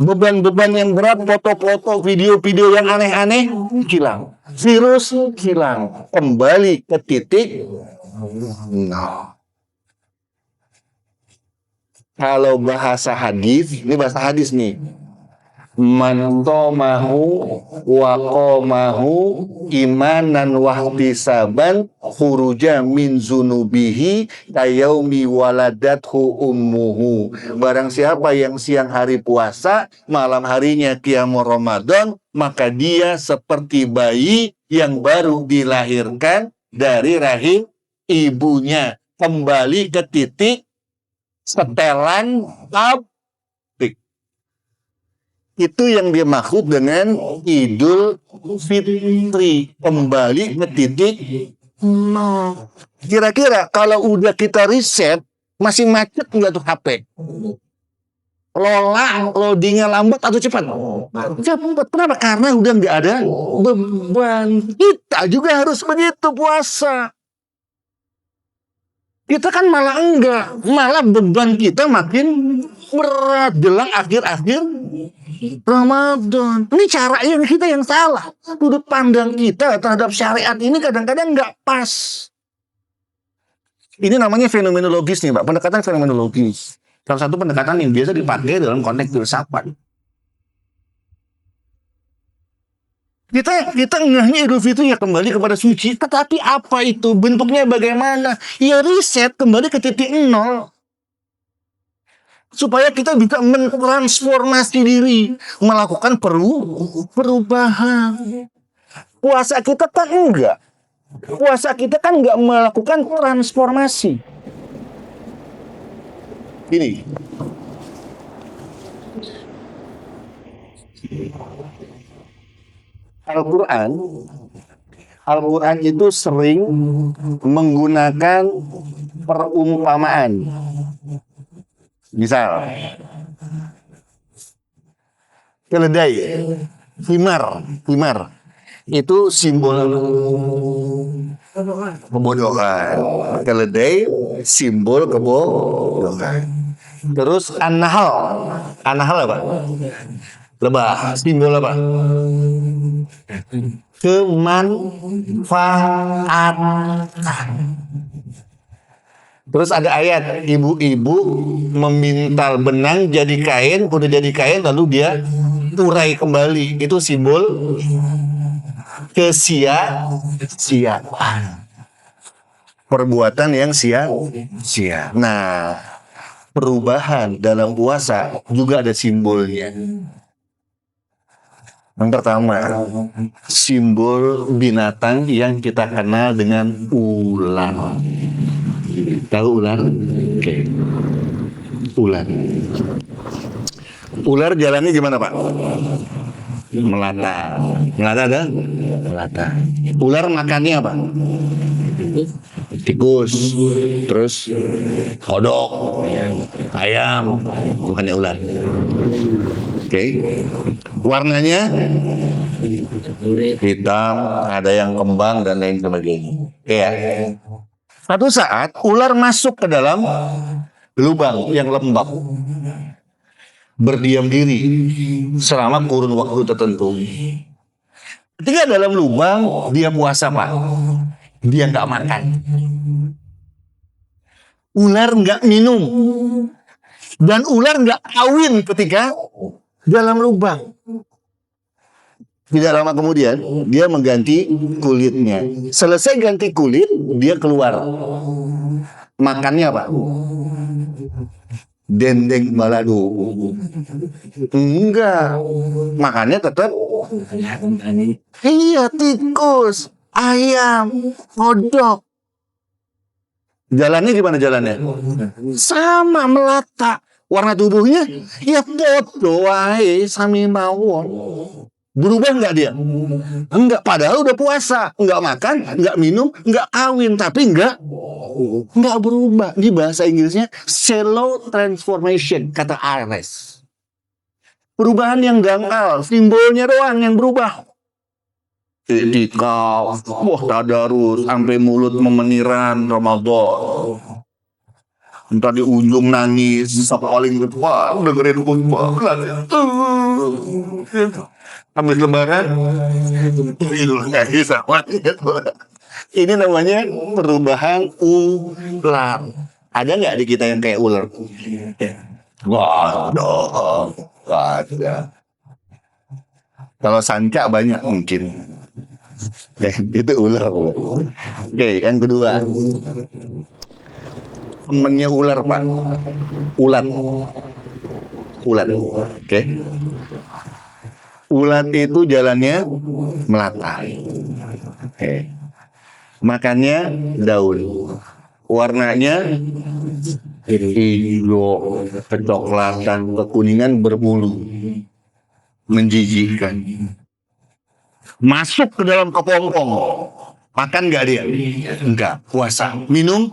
Beban-beban yang berat, foto-foto, video-video yang aneh-aneh hilang. Virus hilang. Kembali ke titik nol. Kalau bahasa hadis, ini bahasa hadis nih. Man tomahu wa qomahu imanan wahtisaban khuruja min zunubihi kayaumi waladathu ummuhu. Barang siapa yang siang hari puasa, malam harinya qiyamul Ramadan, maka dia seperti bayi yang baru dilahirkan dari rahim ibunya. Kembali ke titik setelan tablik. Itu yang dia maksud dengan Idul Fitri, kembali ke titik nol. Kira-kira kalau udah kita riset, masih macet nggak tuh HP? Loadingnya lambat atau cepat? Cepat. Kenapa? Karena udah nggak ada beban. Kita juga harus begitu puasa. Kita kan malah enggak, malah beban kita makin berat jelang akhir-akhir Ramadan. Ini cara yang kita yang salah. Sudut pandang kita terhadap syariat ini kadang-kadang nggak pas. Ini namanya fenomenologis nih, Pak. Pendekatan fenomenologis. Salah satu pendekatan yang biasa dipakai dalam konteks filsafat. Kita ngehnya Idul Fitri ya kembali kepada suci. Tetapi apa itu? Bentuknya bagaimana? Ya riset kembali ke titik nol. Supaya kita bisa mentransformasi diri, melakukan perubahan. Puasa kita kan enggak. Puasa kita kan enggak melakukan transformasi. Ini. Al-Quran itu sering menggunakan perumpamaan. Misal, keledai, himar itu simbol kebodohan. Keledai simbol kebodohan. Terus an-nahal apa? Lebah, simbol apa? Kemanfaatan. Terus ada ayat, ibu-ibu memintal benang jadi kain, udah jadi kain lalu dia urai kembali. Itu simbol kesia-siaan. Perbuatan yang sia-sia. Nah, perubahan dalam puasa juga ada simbolnya. Yang pertama, simbol binatang yang kita kenal dengan ular. Tahu ular? Oke. Ular. Ular jalannya gimana, Pak? Melata. Melata ada? Melata. Ular makannya apa? Tikus. Terus kodok, ayam, bukannya ular. Oke. Warnanya hitam, ada yang kembang dan lain sebagainya. Ya. Satu saat ular masuk ke dalam lubang yang lembab, berdiam diri selama kurun waktu tertentu. Ketika dalam lubang dia puasa, Pak. Dia nggak makan. Ular nggak minum. Dan ular nggak kawin ketika dalam lubang. Tidak lama kemudian dia mengganti kulitnya. Selesai ganti kulit, dia keluar. Makannya apa? Dendeng balado. Enggak. Makannya tetap iya, tikus, ayam, kodok. Jalannya gimana jalannya? Sama, melata. Warna tubuhnya ya podo wae sami mawon. Berubah nggak dia? Enggak, padahal udah puasa, nggak makan, nggak minum, nggak kawin, tapi nggak berubah. Di bahasa Inggrisnya shallow transformation, kata Ares. Perubahan yang dangkal, simbolnya doang yang berubah. Itikaf, tadarus, sampai mulut memeniran Ramadan. Entah di ujung nangis, paling wah dengerin khutbah, habis lebaran, tidur nangis sama. Ini namanya perubahan ular. Ada nggak di kita yang kayak ular? Wah, nggak ada. Kalau sanca banyak mungkin. Itu ular. Oke, yang kedua. Temennya ular, Pak. Ulat. Oke. Ulat itu jalannya melata. Oke. Makannya daun. Warnanya hijau, kecoklatan, kekuningan, berbulu. Menjijikkan. Masuk ke dalam kepompong. Makan nggak dia? Enggak. Puasa. Minum?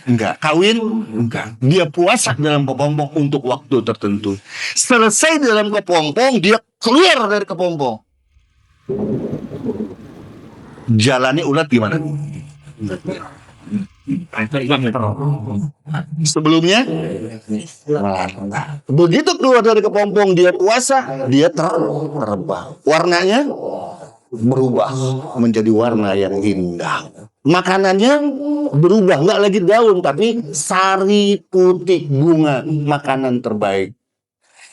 Enggak. Kawin? Enggak. Dia puasa dalam kepompong untuk waktu tertentu. Selesai dalam kepompong, dia keluar dari kepompong. Jalannya ulat gimana? Sebelumnya begitu keluar dari kepompong, dia puasa, dia terbang. Warnanya berubah menjadi warna yang indah. Makanannya berubah, nggak lagi daun tapi sari putih bunga, makanan terbaik.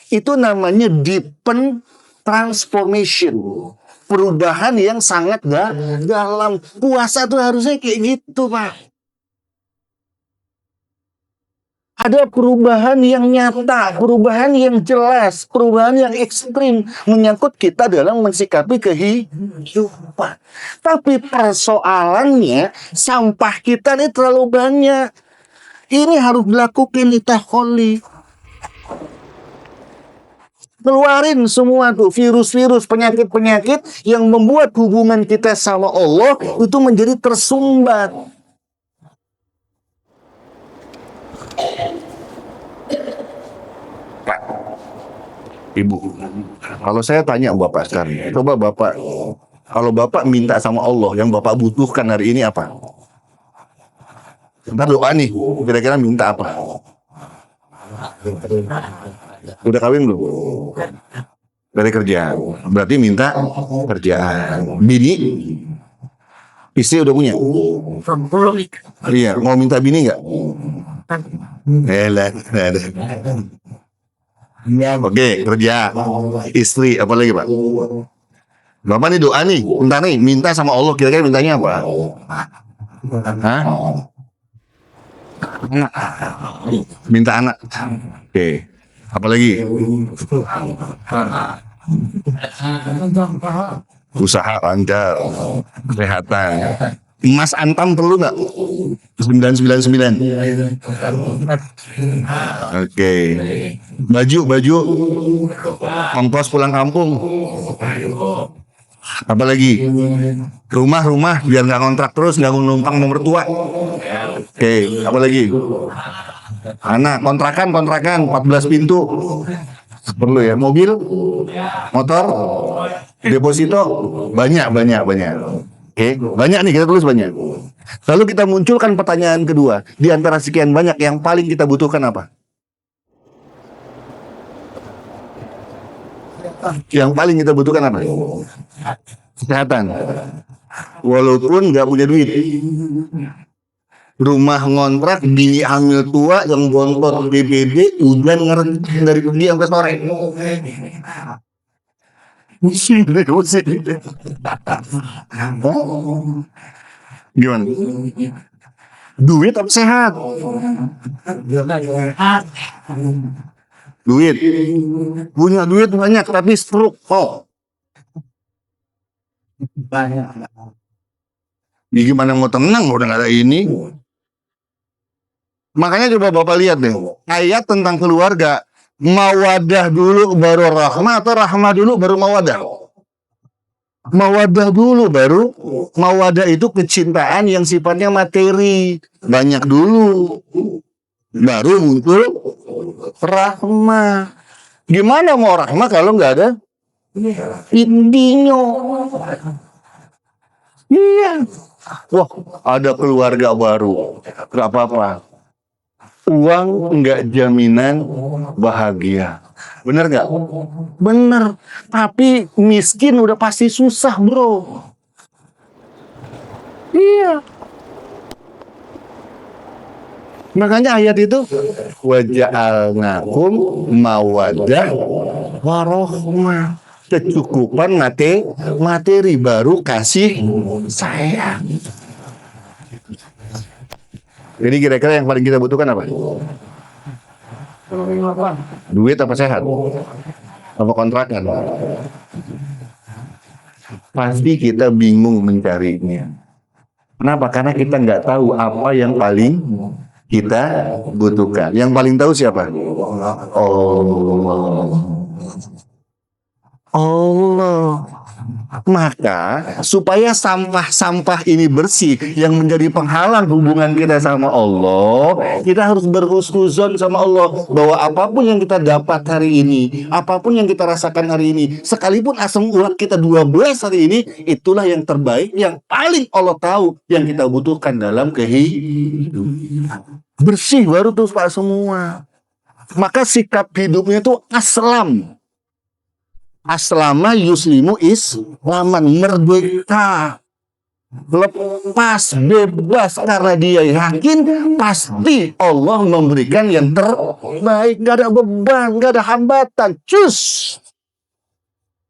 Itu namanya deepen transformation, perubahan yang sangat dalam. Puasa tuh harusnya kayak gitu, Pak. Ada perubahan yang nyata, perubahan yang jelas, perubahan yang ekstrim menyangkut kita dalam mensikapi kehidupan. Tapi persoalannya sampah kita ini terlalu banyak. Ini harus dilakukan taholi. Keluarin semua tuh virus-virus, penyakit-penyakit yang membuat hubungan kita sama Allah itu menjadi tersumbat. Pak, Ibu, kalau saya tanya Bapak sekarang, coba Bapak, kalau Bapak minta sama Allah yang Bapak butuhkan hari ini apa? Ntar doa nih, kira-kira minta apa? Udah kawin belum? Dari kerjaan, berarti minta kerjaan. Bini, istri udah punya? Iya, mau minta bini nggak? Oke, kerja, istri, apa lagi Pak? Bapak nih doa nih, bentar nih, minta sama Allah, kira-kira mintanya apa? Hah? Anak. Minta anak. Oke, apa lagi? Usaha lancar, kesehatan. Emas antam perlu nggak? 999. Oke. Baju. Ongkos pulang kampung. Apa lagi? Rumah biar nggak kontrak terus, nggak numpang nomor tua. Oke. Apa lagi? Anak, kontrakan 14 pintu. Perlu ya. Mobil, motor, deposito banyak. Oke, banyak nih, kita tulis banyak. Lalu kita munculkan pertanyaan kedua. Di antara sekian banyak, yang paling kita butuhkan apa? Yang paling kita butuhkan apa? Kesehatan. Walaupun nggak punya duit. Rumah ngontrak, bini hamil tua, yang bontot BBB, hujan ngerti dari pagi sampai sore. Pusing. Gimana? Duit apa sehat? Duit. Punya duit banyak tapi stroke. Gimana mau tenang udah nggak ada ini? Makanya coba Bapak lihat deh, ayat tentang keluarga. Mawadah dulu baru rahmah atau rahmah dulu baru mawadah? Mawadah dulu baru. Mawadah itu kecintaan yang sifatnya materi. Banyak dulu. Baru muncul rahmah. Gimana mau rahmah kalau nggak ada intinya? Iya. Wah, ada keluarga baru. Gak apa-apa. Uang nggak jaminan bahagia. Bener nggak? Bener. Tapi miskin udah pasti susah, bro. Iya. Makanya ayat itu waja'alnakum mawaddah warohmah. Kecukupan materi baru kasih sayang. Jadi kira-kira yang paling kita butuhkan apa? Duit apa sehat? Apa kontrakan? Pasti kita bingung mencarinya. Kenapa? Karena kita nggak tahu apa yang paling kita butuhkan. Yang paling tahu siapa? Allah. Maka supaya sampah-sampah ini bersih yang menjadi penghalang hubungan kita sama Allah, kita harus berhusnuzon sama Allah bahwa apapun yang kita dapat hari ini, apapun yang kita rasakan hari ini, sekalipun asam urat kita 12 hari ini, itulah yang terbaik, yang paling Allah tahu yang kita butuhkan dalam kehidupan. Bersih baru tuh Pak semua. Maka sikap hidupnya itu aslam. Aslama yuslimu islaman, merdeka, lepas, bebas, karena dia yakin pasti Allah memberikan yang terbaik, gak ada beban, gak ada hambatan, cus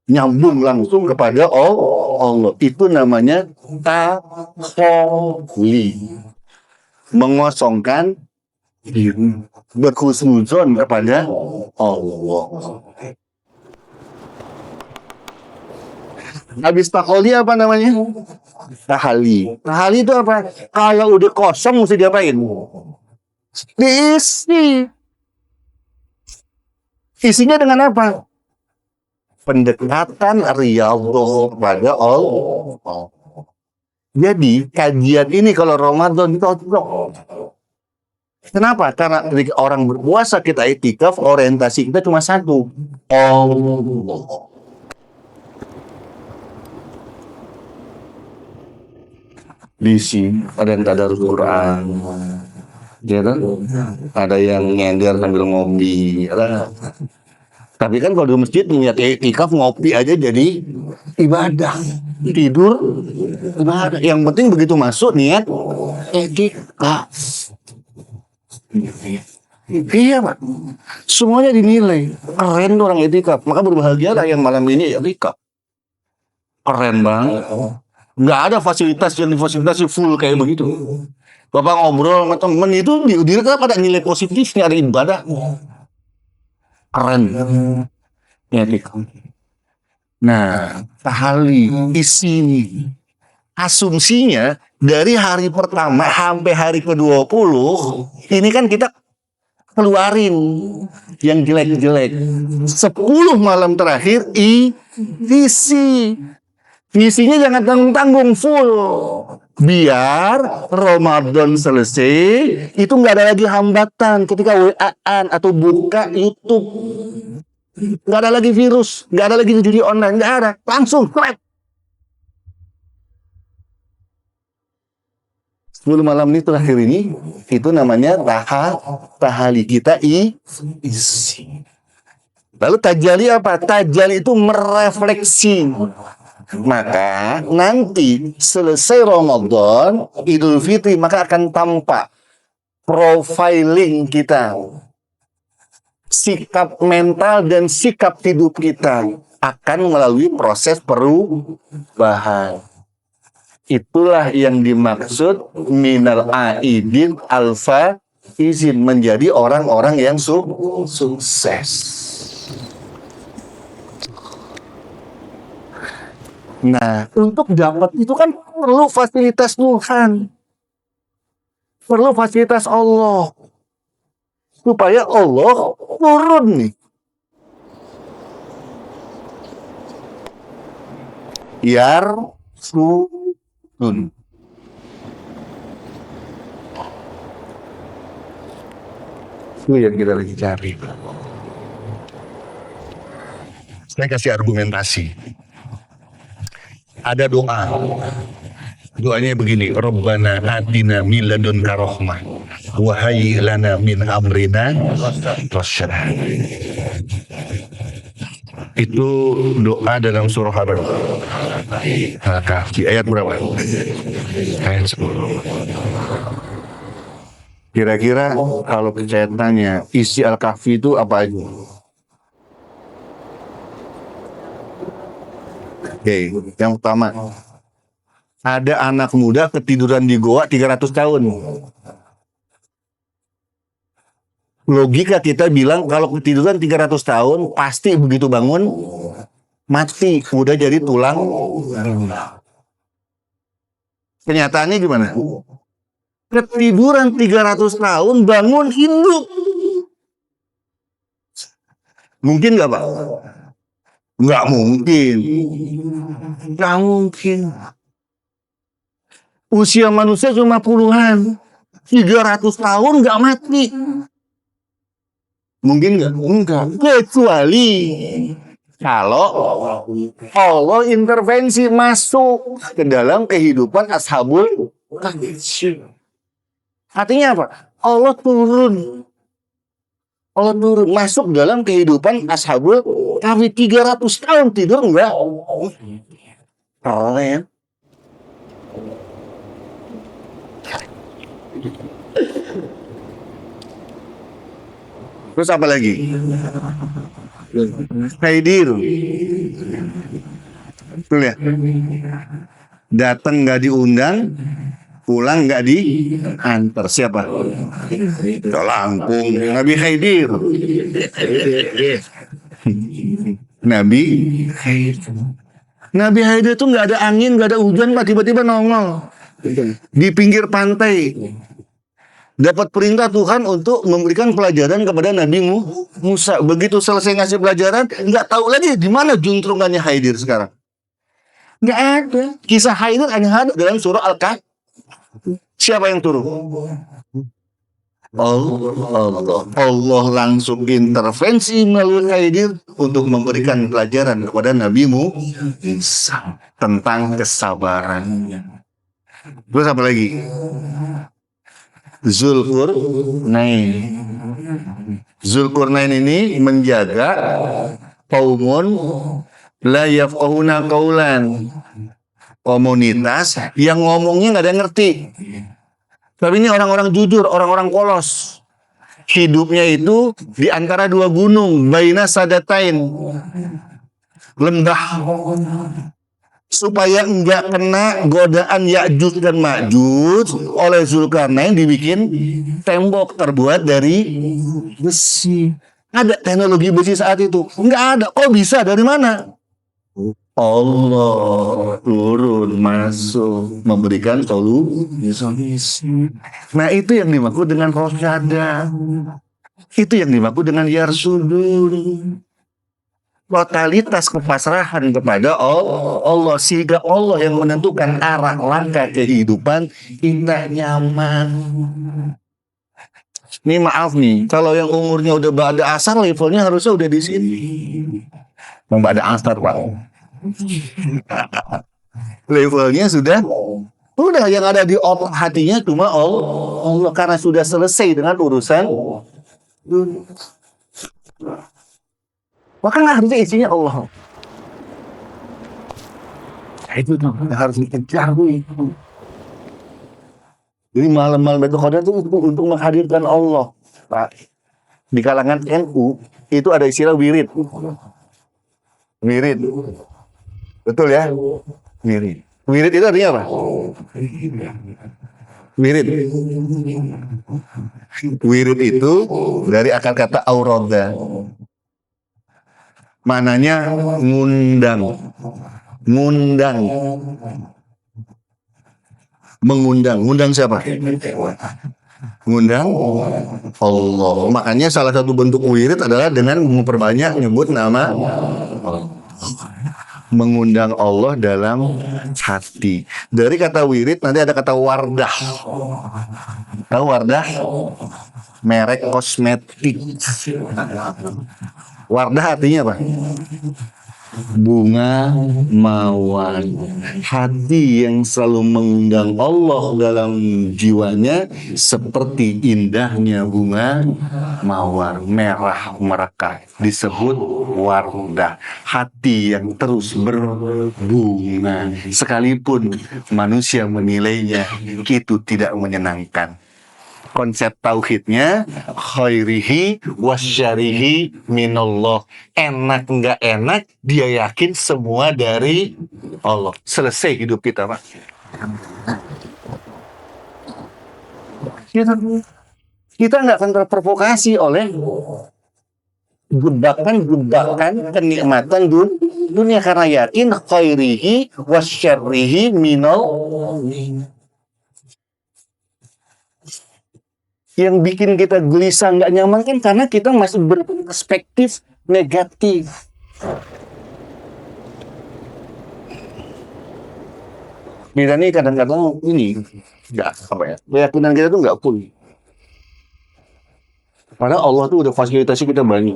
nyambung langsung kepada Allah. Itu namanya takholi, mengosongkan diri, berhusnuzon kepada Allah. Habis takholi apa namanya? Tahali. Tahali itu apa? Kalau udah kosong mesti diapain? Diisi. Isinya dengan apa? Pendekatan riyadhah pada Allah. Jadi kajian ini kalau Ramadan cocok. Kenapa? Karena ketika orang berpuasa kita itikaf, orientasi kita cuma satu, Allah. Di sini ada yang tadarus Quran, ya kan? Ada yang nyender sambil ngopi, ya. Tapi kan kalau di masjid niat iktikaf ngopi aja jadi ibadah, tidur ibadah. Yang penting begitu masuk niat iktikaf. Iya Pak, semuanya dinilai keren orang iktikaf. Maka berbahagialah yang malam ini iktikaf. Keren banget. Nggak ada fasilitas full kayak begitu. Bapak ngobrol sama temen itu diri kan pada nilai positifnya, ada ibadah. Keren. Ya, nah, tahali isi asumsinya dari hari pertama sampai hari ke-20 ini kan kita keluarin yang jelek-jelek. 10 malam terakhir isi. Isinya jangan tanggung-tanggung, full. Biar Ramadan selesai, itu nggak ada lagi hambatan ketika WA-an atau buka YouTube. Nggak ada lagi virus, nggak ada lagi judi online, nggak ada. Langsung, klep. 10 malam ini terakhir ini, itu namanya tahali kita isi. Lalu tajali apa? Tajali itu merefleksi. Maka nanti selesai Ramadan, Idul Fitri, maka akan tampak profiling kita, sikap mental dan sikap hidup kita akan melalui proses perubahan. Itulah yang dimaksud minal aidin alfa izin, menjadi orang-orang yang sukses. Nah, untuk dapat itu kan perlu fasilitas Tuhan. Perlu fasilitas Allah. Supaya Allah turun nih. Yarsun. Itu yang kita lagi cari. Saya kasih argumentasi. Ada doa. Doanya begini, Rabbana atina min ladunka rahmah wa hayyi lana min amrina rasyada. Itu doa dalam surah apa? Al-Kahfi ayat berapa? Ayat 10. Kira-kira kalau saya tanya isi Al-Kahfi itu apa aja? Oke, yang pertama, ada anak muda ketiduran di goa 300 tahun. Logika kita bilang kalau ketiduran 300 tahun pasti begitu bangun mati, udah jadi tulang. Kenyataannya gimana? Ketiduran 300 tahun bangun hidup. Mungkin nggak Pak? Nggak mungkin. Nggak mungkin. Usia manusia cuma puluhan. 300 tahun nggak mati. Mungkin nggak? Enggak. Kecuali kalau Allah intervensi masuk ke dalam kehidupan ashabul kahfi. Artinya apa? Allah turun masuk dalam kehidupan ashabul kahfi. 300 tahun tidur enggak? Keren. Terus apa lagi? Khidir. Betul ya? Datang nggak diundang, pulang nggak diantar. Siapa? Langkung. Nabi Khidir. Nabi Khidir itu nggak ada angin, nggak ada hujan, Pak, tiba-tiba nongol di pinggir pantai. Dapat perintah Tuhan untuk memberikan pelajaran kepada Nabi Musa. Begitu selesai ngasih pelajaran, nggak tahu lagi di mana juntrungannya Khidir sekarang. Nggak ada. Kisah Khidir hanya ada dalam surah Al-Kahfi. Siapa yang turun? Allah langsung intervensi melalui Khidir untuk memberikan pelajaran kepada Nabi Musa tentang kesabaran. Terus apa lagi? Zulkarnain ini menjaga qaumun la yafqahuna qaulan, komunitas yang ngomongnya nggak ada yang ngerti. Tapi ini orang-orang jujur, orang-orang polos. Hidupnya itu di antara dua gunung, baina sadatain, lembah, supaya enggak kena godaan Ya'juj dan Ma'juj. Oleh Zulkarnain dibikin tembok terbuat dari besi. Ada teknologi besi saat itu? Enggak ada. Kok bisa? Dari mana? Allah turun masuk memberikan solusi. Nah, itu yang dimaksud dengan rosyada. Itu yang dimaksud dengan yarsudun. Totalitas kepasrahan kepada Allah, sehingga Allah yang menentukan arah langkah kehidupan kita nyaman. Ini maaf nih, kalau yang umurnya udah ba'da asar, levelnya harusnya udah di sini. Ba'da asar, Pak. Levelnya sudah yang ada di otak hatinya cuma Allah, karena sudah selesai dengan urusan dunia. Maka harusnya isinya Allah. Itu tuh yang harus dikejar itu. Jadi malam-malam itu Qadar itu untuk menghadirkan Allah, Pak. Di kalangan NU itu ada istilah wirid. Wirid. Betul ya? Wirid. Wirid itu artinya apa? Wirid. Wirid itu dari akar kata auroda. Mananya ngundang. Mengundang siapa? Ngundang Allah. Makanya salah satu bentuk wirid adalah dengan memperbanyak nyebut nama Allah. Mengundang Allah dalam hati. Dari kata wirid nanti ada kata wardah. Tahu wardah? Merek kosmetik. Wardah artinya apa? bunga mawar. Hati yang selalu mengundang Allah dalam jiwanya seperti indahnya bunga mawar, merah merekah, disebut wardah. Hati yang terus berbunga sekalipun manusia menilainya itu tidak menyenangkan. Konsep tauhidnya khairihi wasyarihi minallah. Enak nggak enak, dia yakin semua dari Allah. Selesai hidup kita, Pak. Kita nggak akan terprovokasi oleh gudakan kenikmatan dunia karena yakin khairihi wasyarihi minallah. Yang bikin kita gelisah nggak nyaman kan karena kita masih berperspektif negatif. Kita nih kadang-kadang ini nggak apa ya, keyakinan kita tuh nggak full. Karena Allah tuh udah fasilitasi kita banyak.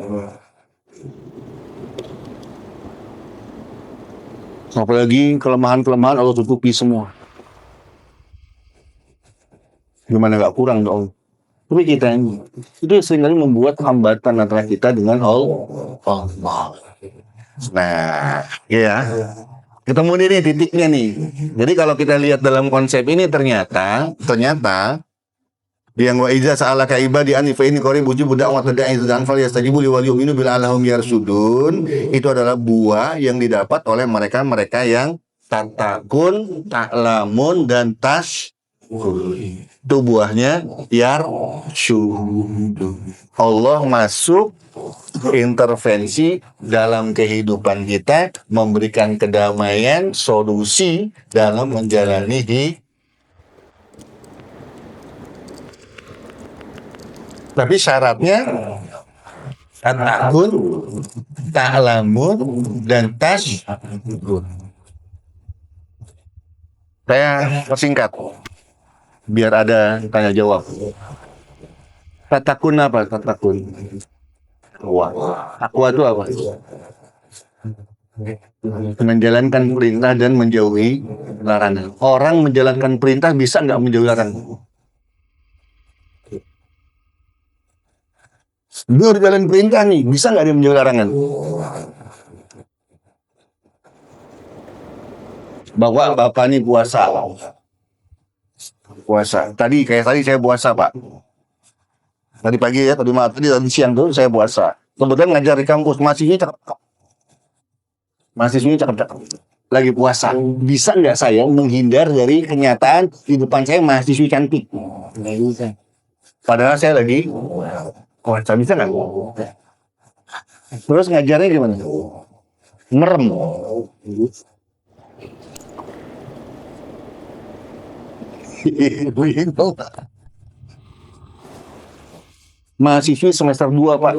Apalagi kelemahan-kelemahan Allah tutupi semua. Gimana nggak kurang dong? Tapi kita ini itu seringkali membuat hambatan antara kita dengan Allah. Nah, ya. Ketemu nih titiknya nih. Jadi kalau kita lihat dalam konsep ini ternyata yang wa iza sa'alaka ibadi anni fa inni qarib ujibu da'wata da'i idzan falyastajibu li wal yu'minu bil allahum yarsudun. Itu adalah buah yang didapat oleh mereka-mereka yang tatakun, ta'lamun dan itu buahnya yarshudu. Allah masuk intervensi dalam kehidupan kita, memberikan kedamaian, solusi dalam menjalani hidup. Tapi syaratnya tatakun, ta'lamun dan tashkurun. Saya persingkat biar ada tanya jawab. Tatakun apa? Tatakun. Takwa itu apa? Menjalankan perintah dan menjauhi larangan. Orang menjalankan perintah bisa nggak menjauhi larangan? Dia udah jalan perintah nih, bisa nggak dia menjauhi larangan? Bapak nih puasa. Tadi saya puasa, Pak. Tadi pagi ya, tadi siang tuh saya puasa. Kebetulan ngajar di kampus, mahasiswanya cakep. Lagi puasa. Bisa nggak saya menghindar dari kenyataan di depan saya mahasiswi cantik? Nggak bisa. Padahal saya lagi puasa, bisa nggak? Terus ngajarnya gimana? Merem. Mahasiswi semester 2, Pak.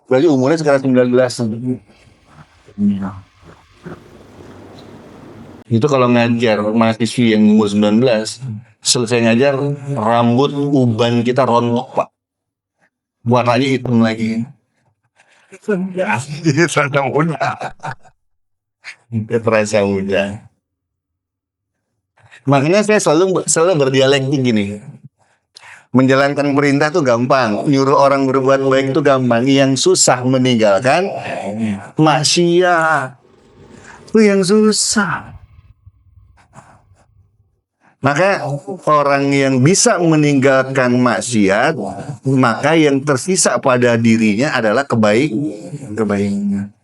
Berarti umurnya sekitar 19. Itu kalau ngajar mahasiswi yang umur 19, selesai ngajar rambut uban kita rontok, Pak. Warnanya hitam lagi. Terasa muda. Makanya saya selalu berdialektik gini. Menjalankan perintah tuh gampang, nyuruh orang berbuat baik itu gampang. Yang susah meninggalkan maksiat. Itu yang susah. Maka orang yang bisa meninggalkan maksiat, maka yang tersisa pada dirinya adalah kebaikan.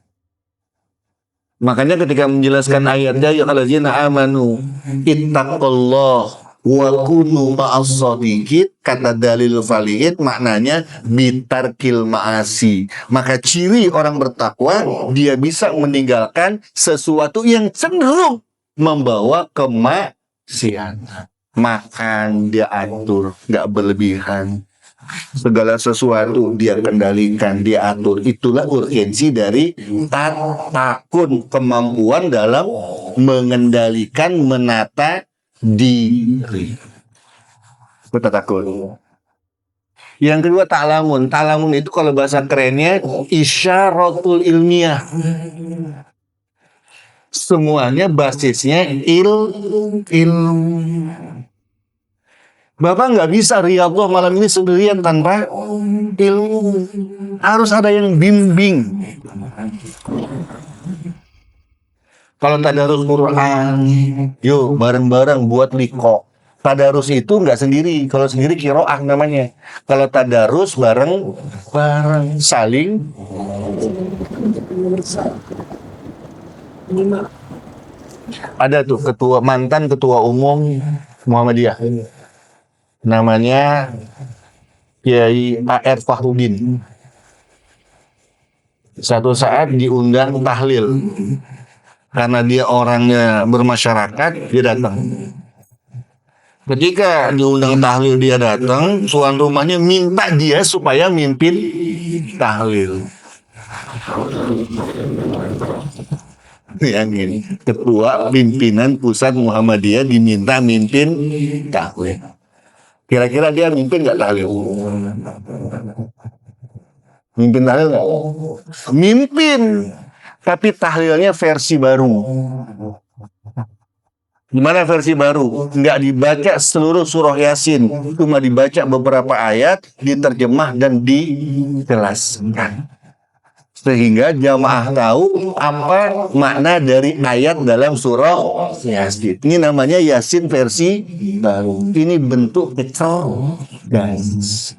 Makanya ketika menjelaskan ayatnya ya alladzina amanu ittaqullah wa kunu ma'as shadiqin, kata dalil valid maknanya bitarkil ma'asi. Maka ciri orang bertakwa, dia bisa meninggalkan sesuatu yang cenderung membawa kemaksiatan. Makan dia atur, nggak berlebihan. Segala sesuatu dia kendalikan, dia atur. Itulah urgensi dari tatakun, kemampuan dalam mengendalikan, menata diri. Itu tatakun. Yang kedua ta'lamun. Ta'lamun itu kalau bahasa kerennya isyaratul ilmiah. Semuanya basisnya ilmu. Bapak nggak bisa riyadhah malam ini sendirian tanpa ilmu. Harus ada yang bimbing. Kalau tadarus Quran, yuk bareng-bareng buat liko. Tadarus itu nggak sendiri. Kalau sendiri kiroah namanya. Kalau tadarus bareng saling. Ada tuh mantan ketua umum Muhammadiyah. Namanya Kiai A.R. Fakhrudin. Satu saat diundang tahlil. Karena dia orangnya bermasyarakat, dia datang. Ketika diundang tahlil dia datang, tuan rumahnya minta dia supaya mimpin tahlil. Yang ini, ketua pimpinan pusat Muhammadiyah diminta mimpin tahlil. Kira-kira dia mimpin nggak tahlil? Mimpin tahlil nggak? Mimpin. Tapi tahlilnya versi baru. Gimana versi baru? Nggak dibaca seluruh surah Yasin. Cuma dibaca beberapa ayat, diterjemah dan dijelaskan. Sehingga jamaah tahu apa makna dari ayat dalam surah Yasin. Ini namanya Yasin versi baru. Ini bentuk guys.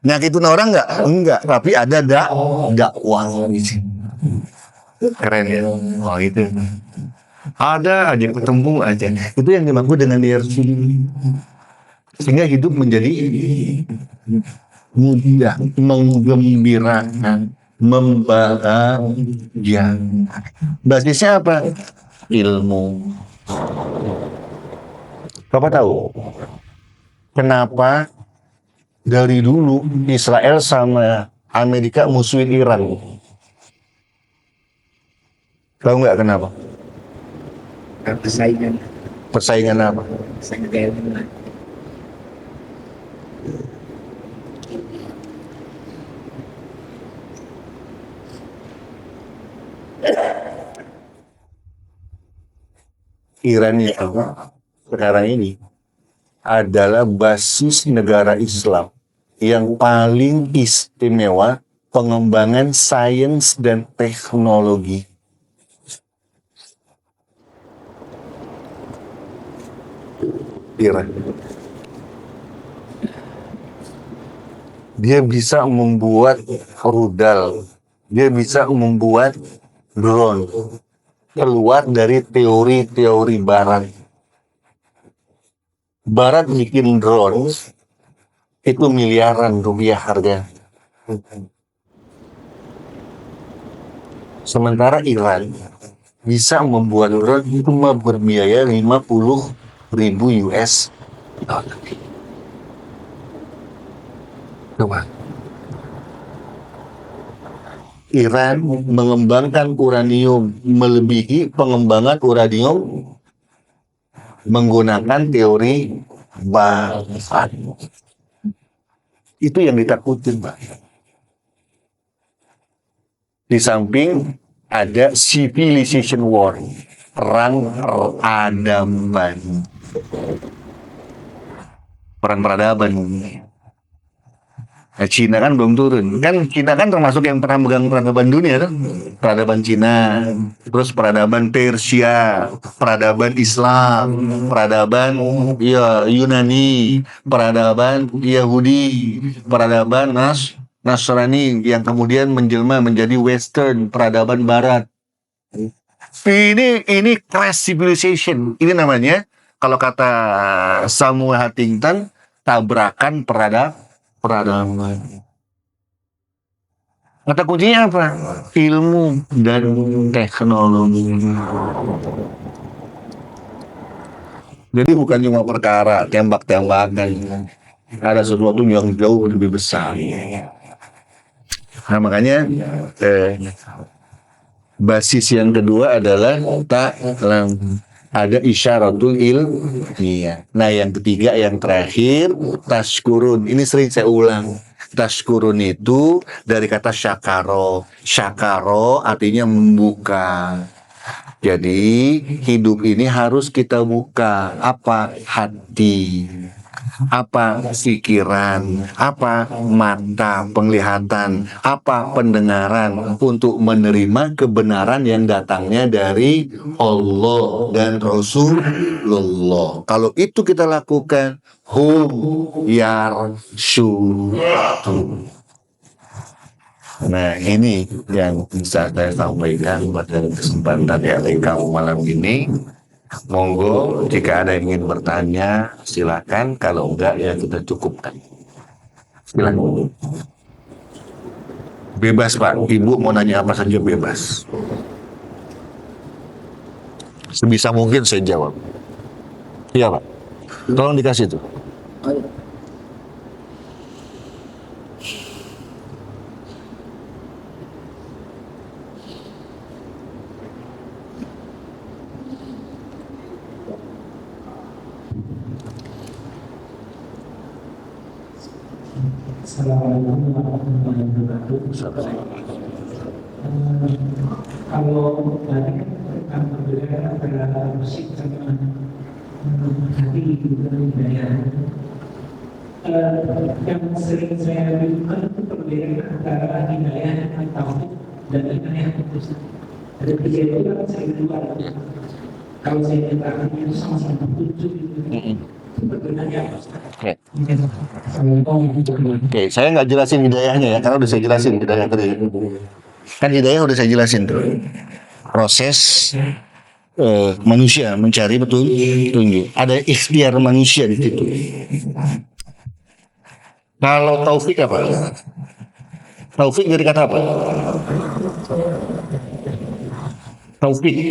Nyakitin orang nggak? Enggak. Tapi ada dakwah di sini. Keren ya. Oh itu. Ada aja ketemu aja. Itu yang dimaksud dengan IRC. Sehingga hidup menjadi mudah, menggembirakan, membahagiakan. Basisnya apa? Ilmu. Bapak tahu kenapa dari dulu Israel sama Amerika musuhin Iran? Tahu nggak kenapa? Persaingan. Persaingan apa? Persaingan keilmuan. Iran itu sekarang ini adalah basis negara Islam yang paling istimewa pengembangan sains dan teknologi. Iran. Dia bisa membuat rudal, dia bisa membuat drone keluar dari teori-teori Barat. Barat bikin drone itu miliaran rupiah harga. Sementara Iran bisa membuat drone cuma berbiaya 50.000 US dollar. Coba. Iran mengembangkan uranium melebihi pengembangan uranium menggunakan teori Barat. Itu yang ditakutin, Pak. Di samping ada civilization war, perang peradaban. Perang peradaban. Nah, Cina kan belum turun. Kan Cina kan termasuk yang pernah megang peradaban dunia kan? Peradaban Cina, terus peradaban Persia, peradaban Islam, peradaban Yunani, peradaban Yahudi, peradaban Nasrani yang kemudian menjelma menjadi Western, peradaban Barat. Ini class civilization. Ini namanya kalau kata Samuel Huntington tabrakan peradaban. Kata kuncinya apa? Ilmu dan teknologi. Jadi bukan cuma perkara tembak-tembakan. Ada sesuatu yang jauh lebih besar. Nah makanya basis yang kedua adalah ada isyaratul ilmiyah. Nah yang ketiga, yang terakhir, tashkurun. Ini sering saya ulang. Tashkurun itu dari kata syakaro. Syakaro artinya membuka. Jadi hidup ini harus kita buka apa hati, apa pikiran, apa mata penglihatan, apa pendengaran untuk menerima kebenaran yang datangnya dari Allah dan Rasulullah. Kalau itu kita lakukan, hum yarsyudun. Nah, ini yang bisa saya sampaikan pada kesempatan yang kamu malam ini. Monggo jika ada yang ingin bertanya silakan, kalau enggak ya kita cukupkan. Silakan. Bebas Pak, Ibu mau nanya apa saja bebas. Sebisa mungkin saya jawab. Iya Pak, tolong dikasih tuh. Assalamualaikum warahmatullahi wabarakatuh. Kalau tadi kan perbedaan antara musik sama hati dan hidayah. Yang sering saya bingung itu perbedaan antara hidayah dan tauhid dan hidayah itu. Ada tiga itu kan sering keluar. Kalau saya katakan itu sama-sama tujuh gitu. Oke, saya nggak jelasin hidayahnya ya, karena udah saya jelasin hidayah tadi. Kan hidayah udah saya jelasin tuh. Proses manusia mencari petunjuk. Ada ikhtiar manusia di situ. Kalau taufik apa? Taufik dari kata apa? Taufik.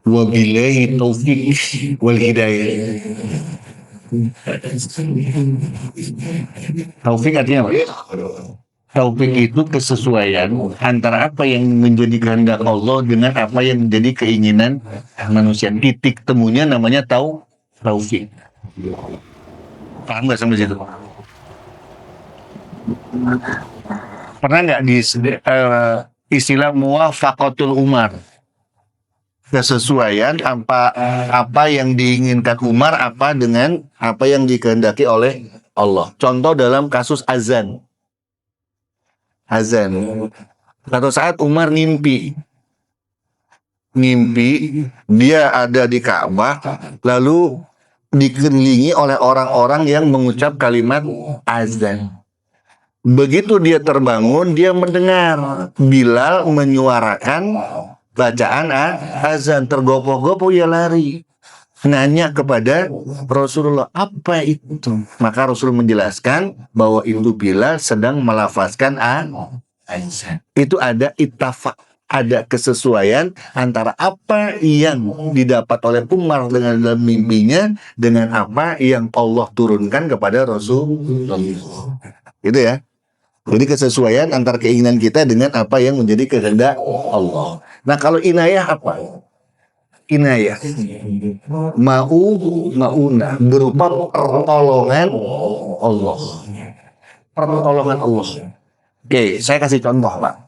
Wabillahi taufik wal hidayah. Taufik artinya apa? Taufik itu kesesuaian antara apa yang menjadi kehendak Allah dengan apa yang menjadi keinginan manusia. Titik temunya namanya taufik. Paham nggak sampai situ? Pernah nggak di istilah muwafaqatul umar? Kesesuaian apa yang diinginkan Umar apa dengan apa yang dikehendaki oleh Allah. Contoh dalam kasus azan. Satu saat Umar ngimpi dia ada di Ka'bah lalu dikelilingi oleh orang-orang yang mengucap kalimat azan. Begitu dia terbangun, dia mendengar Bilal menyuarakan bacaan azan, tergopoh-gopoh ya lari nanya kepada Rasulullah, apa itu? Maka Rasul menjelaskan bahwa itu Bilal sedang melafazkan azan. Itu ada ittafaq, ada kesesuaian antara apa yang didapat oleh Umar dengan dalam mimpinya dengan apa yang Allah turunkan kepada Rasulullah. Itu ya. Jadi kesesuaian antara keinginan kita dengan apa yang menjadi kehendak Allah. Nah kalau inayah apa? Inayah ma'unah berupa pertolongan Allah. Pertolongan Allah. Oke, saya kasih contoh Pak.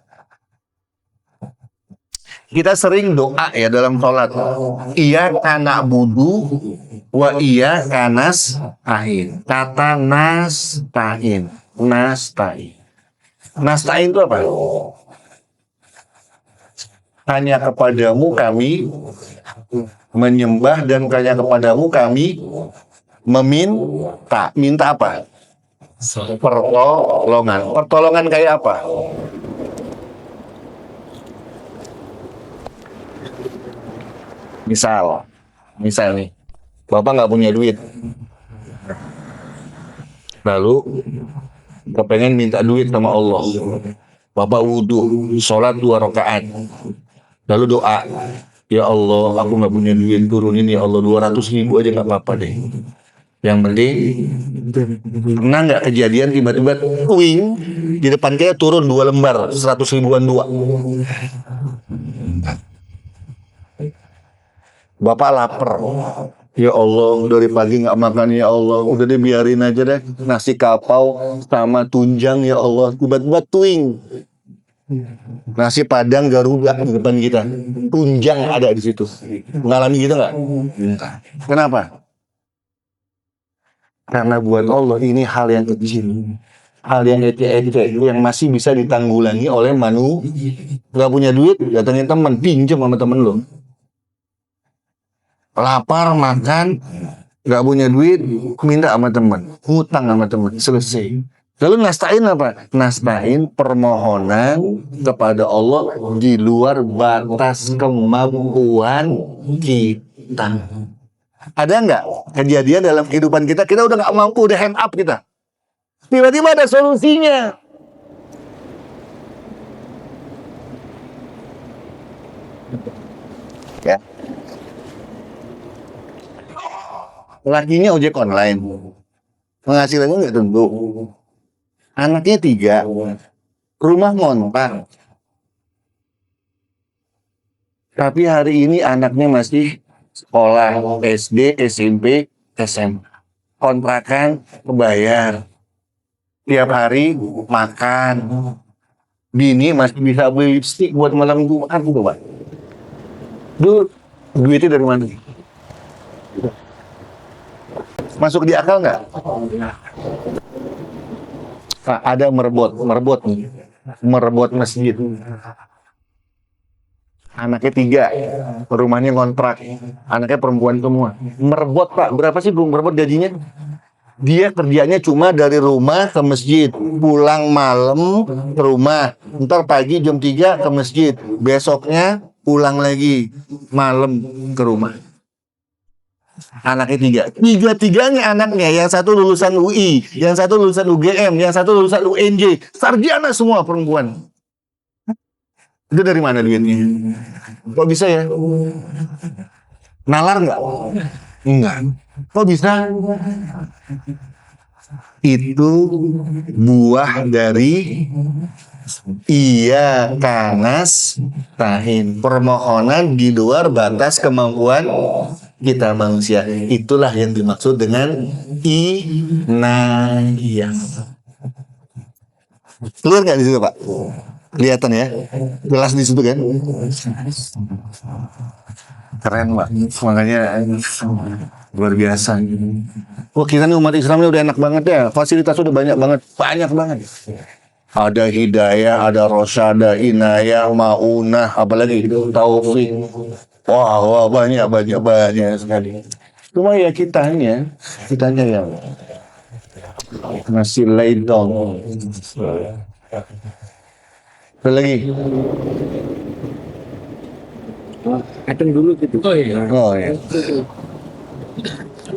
Kita sering doa ya dalam sholat. Iyyaka na'budu wa iyyaka nasta'in. Kata nasta'in. Nasta'in itu apa? Hanya kepadamu kami menyembah dan hanya kepadamu kami meminta. Minta apa? Pertolongan. Pertolongan kayak apa? Misal nih, Bapak nggak punya duit. Lalu kepengen minta duit sama Allah. Bapak wudhu, sholat 2 rakaat. Lalu doa, ya Allah, aku nggak punya duit, turunin ya Allah 200.000 aja nggak apa-apa deh. Yang penting, pernah nggak kejadian tiba-tiba, wing di depan kita turun 2 lembar, 100.000-an 2. Bapak lapar. Ya Allah, dari pagi nggak makan ya Allah. Udah deh biarin aja deh. Nasi kapau sama tunjang ya Allah. Tiba-tiba tuing. Nasi Padang Garuda di depan kita, tunjang ada di situ. Mengalami gitu nggak? Kenapa? Karena buat Allah ini hal yang kecil, hal yang ece-ece, yang masih bisa ditanggulangi oleh manusia. Gak punya duit, datangin teman, pinjam sama temen lo. Lapar, makan, gak punya duit, minta sama teman, hutang sama teman, selesai. Lalu nastain apa? Nastain permohonan kepada Allah di luar batas kemampuan kita. Ada nggak kejadian dalam kehidupan kita, kita udah nggak mampu, udah hand up kita. Tiba-tiba ada solusinya. Ya. Lakinya ojek online. Penghasilannya nggak tentu. Anaknya 3. Rumah ngontrak. Tapi hari ini anaknya masih sekolah SD, SMP, SMA. Kontrakan kebayar. Tiap hari makan. Bini masih bisa beli lipstik buat malam Jumat gitu, Pak. Duitnya dari mana? Masuk di akal nggak? Pak, ada merebot nih. Merebot masjid. Anaknya 3, rumahnya kontrak, anaknya perempuan semua. Merebot, Pak, berapa sih belum merebot gajinya? Dia kerjanya cuma dari rumah ke masjid, pulang malam ke rumah, ntar pagi jam 3 ke masjid, besoknya pulang lagi malam ke rumah. Anaknya 3, tiga-tiganya anaknya, yang satu lulusan UI, yang satu lulusan UGM, yang satu lulusan UNJ, sarjana semua perempuan. Itu dari mana duitnya? Kok bisa ya? Nalar nggak? Enggak. Kok bisa? Itu buah dari iya kanas tahin, permohonan di luar batas kemampuan kita manusia. Itulah yang dimaksud dengan inayah. Keluar nggak di situ, Pak? Kelihatan ya, jelas di situ kan? Keren, Pak. Makanya luar biasa. Wah, kita nih umat Islam ini udah enak banget ya. Fasilitas udah banyak banget, Ada hidayah, ada rosyada, inayah, maunah, apalagi taufik. Wah, banyak sekali. Cuma ya kitanya yang masih lay down. Ada lagi? Acung dulu gitu. Oh iya.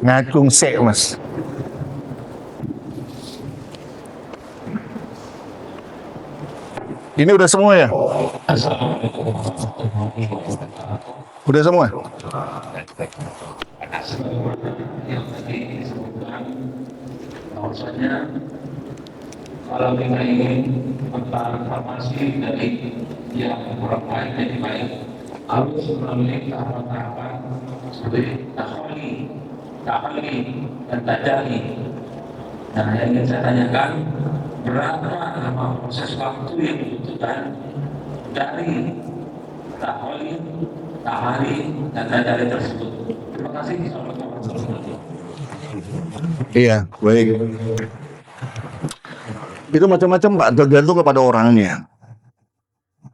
Ngacung sek, Mas. Ini udah semua ya? Udah semua? Bahwasanya kalau kita ingin tentang informasi dari yang orang lain yang baik, harus melalui tahapan-tahapan seperti taholi, dan tajali. Nah, yang ingin saya tanyakan, berapa lama proses waktu yang dibutuhkan dari taholi, tahari, dan tajali tersebut? Terima kasih. Iya, baik. Itu macam-macam, Pak, tergantung kepada orangnya.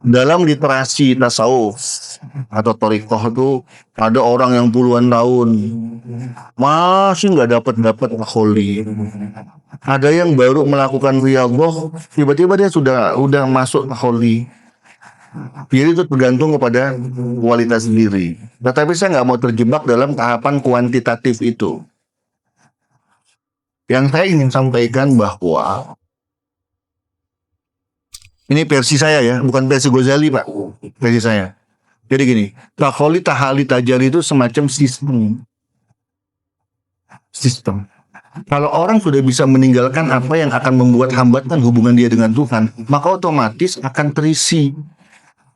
Dalam literasi tasawuf atau thariqah itu ada orang yang puluhan tahun masih nggak dapat takholi. Ada yang baru melakukan riyadhah, tiba-tiba dia udah masuk takholi. Jadi itu tergantung kepada kualitas diri. Tetapi saya nggak mau terjebak dalam tahapan kuantitatif itu. Yang saya ingin sampaikan bahwa ini versi saya ya, bukan versi Ghazali, Pak. Versi saya. Jadi gini, takholi, tahali, tajali itu semacam sistem. Kalau orang sudah bisa meninggalkan apa yang akan membuat hambatan hubungan dia dengan Tuhan, maka otomatis akan terisi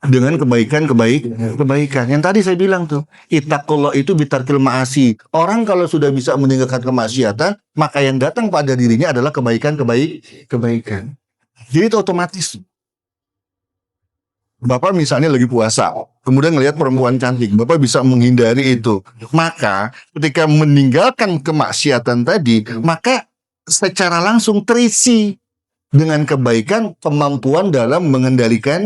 dengan kebaikan. Yang tadi saya bilang tuh, ittaqullah itu bitarkil ma'asi. Orang kalau sudah bisa meninggalkan kemaksiatan, maka yang datang pada dirinya adalah kebaikan. Jadi itu otomatis. Bapak misalnya lagi puasa, kemudian ngelihat perempuan cantik, Bapak bisa menghindari itu. Maka ketika meninggalkan kemaksiatan tadi, maka secara langsung terisi dengan kebaikan, kemampuan dalam mengendalikan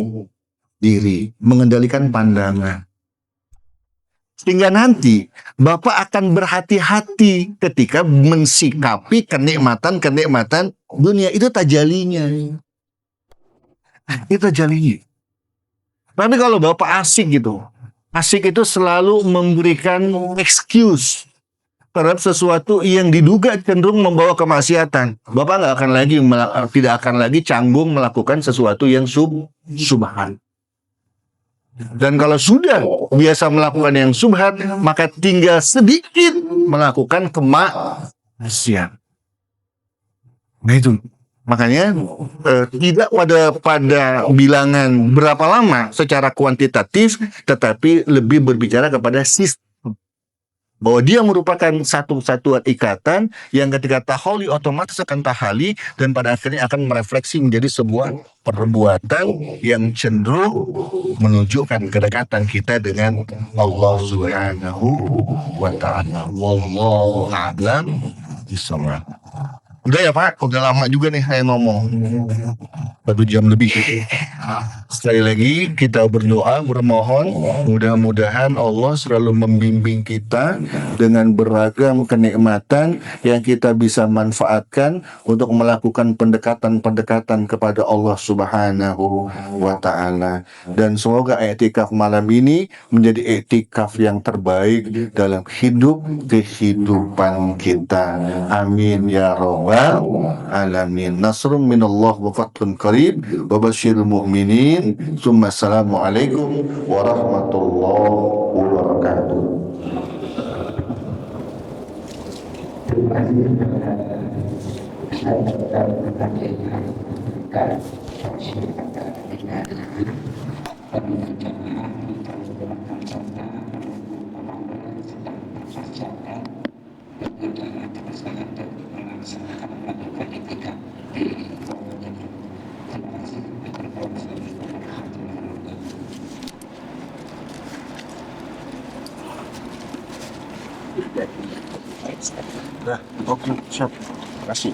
diri, mengendalikan pandangan. Sehingga nanti Bapak akan berhati-hati ketika mensikapi kenikmatan-kenikmatan dunia. Itu tajalinya. Itu tajalinya. Tapi kalau Bapak asik gitu, asik itu selalu memberikan excuse terhadap sesuatu yang diduga cenderung membawa kemaksiatan. Bapak tidak akan lagi canggung melakukan sesuatu yang subhan. Dan kalau sudah biasa melakukan yang subhan, maka tinggal sedikit melakukan kemaksiatan. Nah itu. Makanya tidak pada bilangan berapa lama secara kuantitatif, tetapi lebih berbicara kepada sistem. Bahwa dia merupakan satu satuan ikatan yang ketika taholi otomatis akan tahali dan pada akhirnya akan merefleksi menjadi sebuah perbuatan yang cenderung menunjukkan kedekatan kita dengan Allah Subhanahu wa ta'ala. Wallahu a'lam bishawab. Udah ya Pak, udah lama juga nih saya ngomong. 1 jam lebih. Sekali lagi kita berdoa, bermohon mudah-mudahan Allah selalu membimbing kita dengan beragam kenikmatan yang kita bisa manfaatkan untuk melakukan pendekatan-pendekatan kepada Allah Subhanahu wa ta'ala. Dan semoga i'tikaf malam ini menjadi i'tikaf yang terbaik dalam kehidupan kita. Amin ya rabbal alamin. Nasrun minallah wa fathun qarib wa basyiril mu'minin. Summa assalamualaikum warahmatullahi wabarakatuh. Terima Nah, oke, siap. Terima kasih.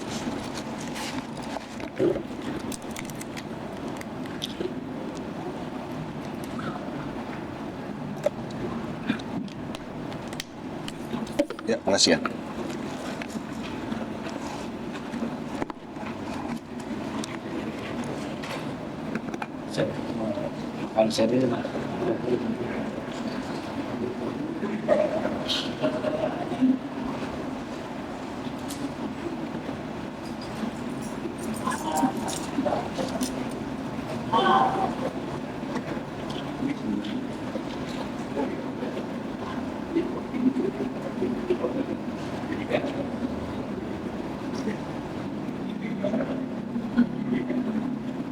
Ya, makasih ya. Kalau saya ini